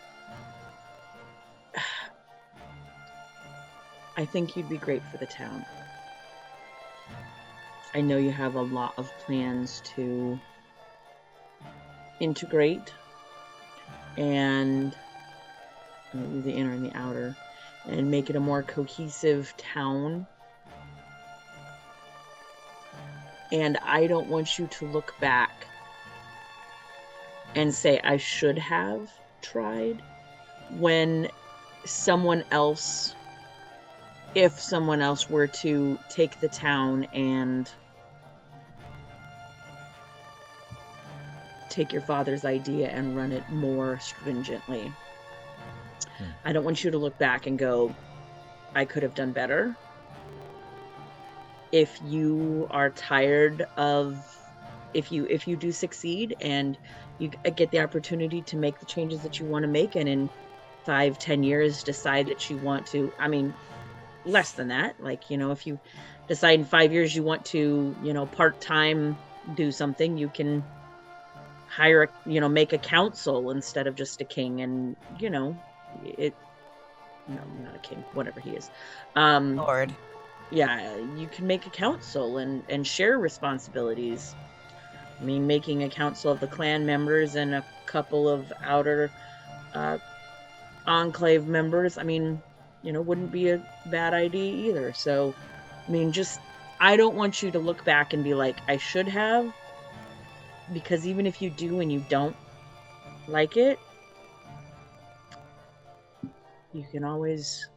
I think you'd be great for the town. I know you have a lot of plans to integrate and the inner and the outer and make it a more cohesive town. And I don't want you to look back and say, I should have tried, when someone else, if someone else were to take the town and take your father's idea and run it more stringently. I don't want you to look back and go, I could have done better. If you are tired of, if you do succeed and you get the opportunity to make the changes that you want to make, and in 5-10 years decide that you want to, I mean, less than that, like, if you decide in 5 years you want to, part-time do something, you can hire, make a council instead of just a king, and, no, not a king, whatever he is. Lord. Yeah, you can make a council and share responsibilities. I mean, making a council of the clan members and a couple of outer enclave members, I mean, wouldn't be a bad idea either. So, I mean, I don't want you to look back and be like, I should have, because even if you do and you don't like it, you can always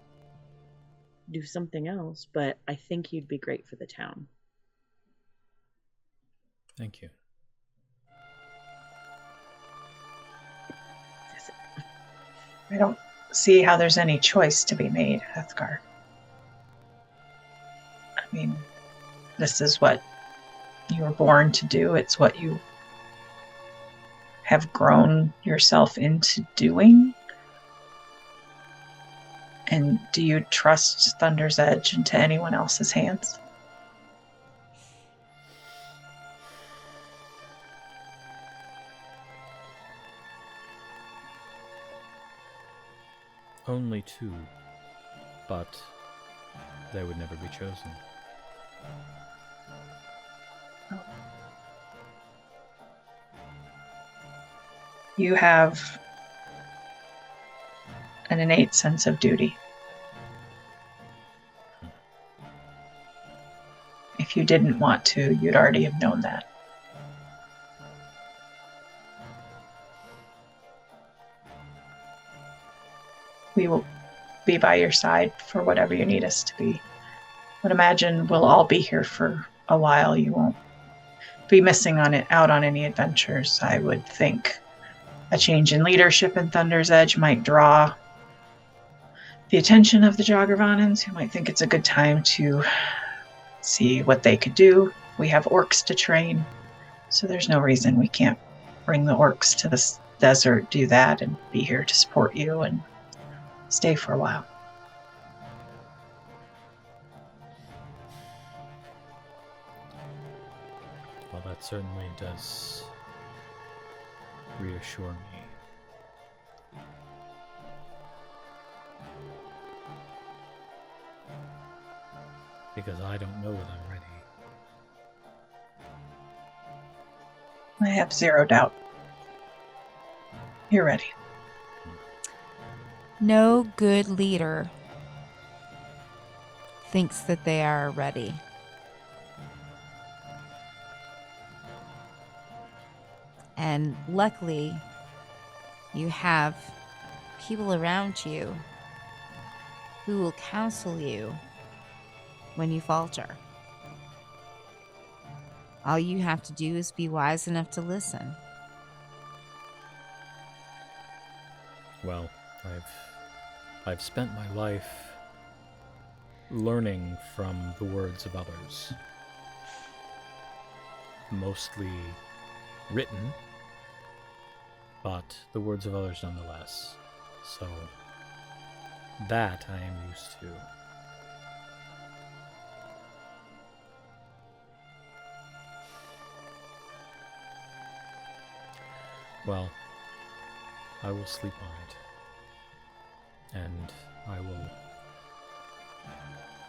do something else. But I think you'd be great for the town. Thank you. I don't see how there's any choice to be made, Athgarr. I mean, this is what you were born to do. It's what you have grown yourself into doing. And do you trust Thunder's Edge into anyone else's hands? Only two, but they would never be chosen. You have an innate sense of duty. If you didn't want to, you'd already have known that. We will be by your side for whatever you need us to be. But imagine we'll all be here for a while. You won't be missing out on any adventures. I would think a change in leadership in Thunder's Edge might draw the attention of the Joggervanans, who might think it's a good time to see what they could do. We have orcs to train, so there's no reason we can't bring the orcs to this desert, do that, and be here to support you and stay for a while. Well, that certainly does reassure me. Because I don't know that I'm ready. I have zero doubt. You're ready. No good leader thinks that they are ready. And luckily, you have people around you who will counsel you when you falter. All you have to do is be wise enough to listen. Well, I've spent my life learning from the words of others. Mostly written, but the words of others nonetheless. So that I am used to. Well, I will sleep on it, and I will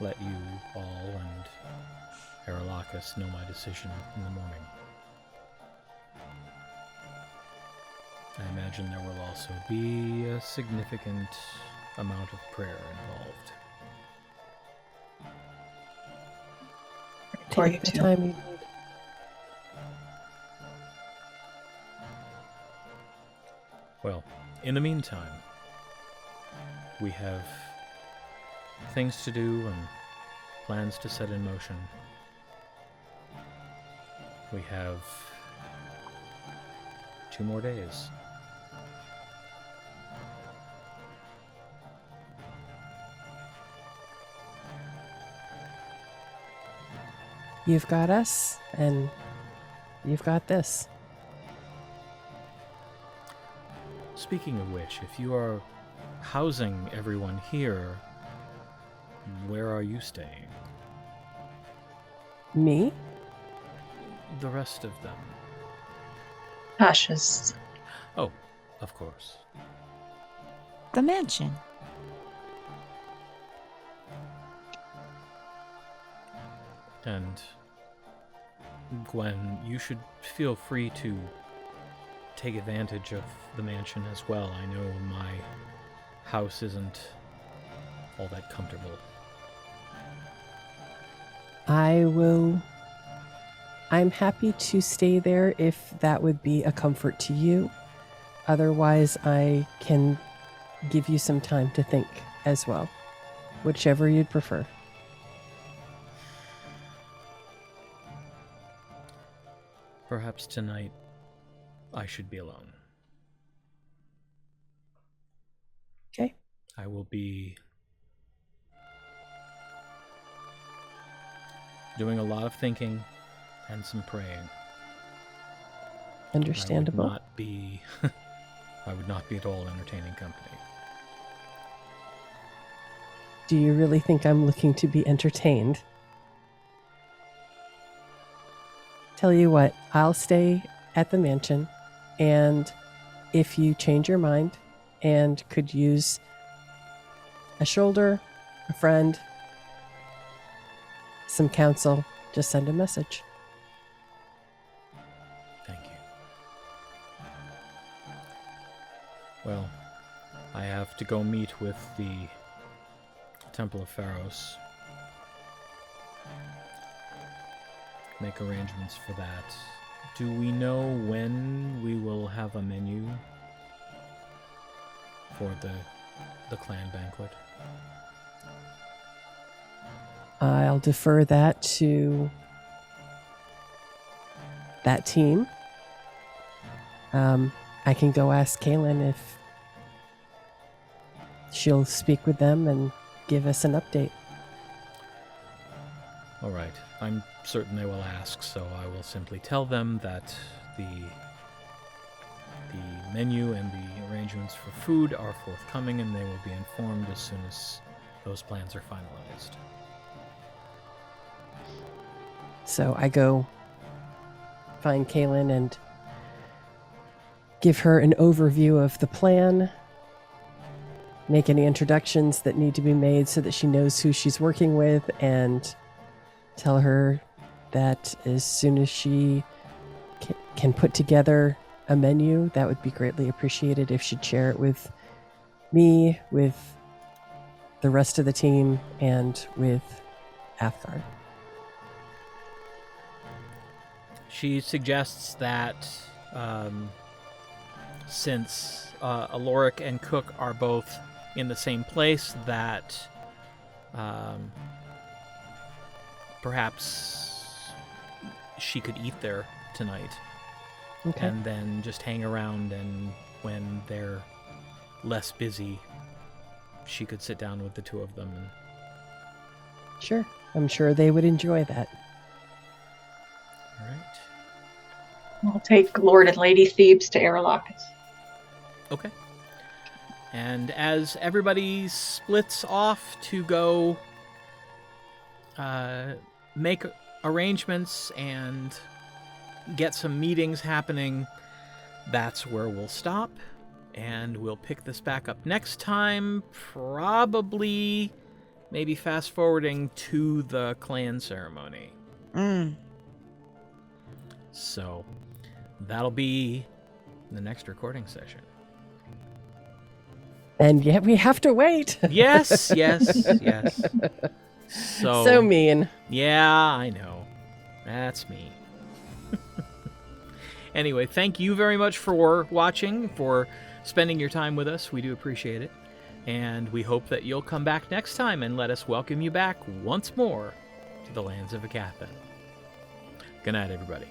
let you all and Aralahkis know my decision in the morning. I imagine there will also be a significant amount of prayer involved. For you Take the too. time you need. Well, in the meantime, we have things to do and plans to set in motion. We have 2 more days. You've got us, and you've got this. Speaking of which, if you are housing everyone here, where are you staying? Me? The rest of them. Tasha's. Oh, of course. The mansion. And Gwen, you should feel free to take advantage of the mansion as well. I know my house isn't all that comfortable. I'm happy to stay there if that would be a comfort to you. Otherwise, I can give you some time to think as well. Whichever you'd prefer. Perhaps tonight I should be alone. I will be doing a lot of thinking and some praying. Understandable. I would not be at all entertaining company. Do you really think I'm looking to be entertained? Tell you what, I'll stay at the mansion, and if you change your mind and could use a shoulder, a friend, some counsel, just send a message. Thank you. Well, I have to go meet with the Temple of Pharos. Make arrangements for that. Do we know when we will have a menu for the clan banquet? I'll defer that to that team. I can go ask Kaylin if she'll speak with them and give us an update. All right. I'm certain they will ask, so I will simply tell them that the menu and the arrangements for food are forthcoming, and they will be informed as soon as those plans are finalized. So I go find Kaylin and give her an overview of the plan, make any introductions that need to be made so that she knows who she's working with, and tell her that as soon as she can put together a menu, that would be greatly appreciated if she'd share it with me, with the rest of the team, and with Athgarr. She suggests that since Oloric and Cook are both in the same place, that perhaps she could eat there tonight. Okay. And then just hang around, and when they're less busy, she could sit down with the two of them. And... Sure. I'm sure they would enjoy that. All right. We'll take Lord and Lady Thebes to Aralahkis. Okay. And as everybody splits off to go make arrangements and get some meetings happening, that's where we'll stop. And we'll pick this back up next time, probably maybe fast forwarding to the clan ceremony. So that'll be the next recording session. And yet we have to wait. Yes. So mean. Yeah, I know. That's me. Anyway, thank you very much for watching, for spending your time with us. We do appreciate it. And we hope that you'll come back next time and let us welcome you back once more to the lands of Aecathan. Good night, everybody.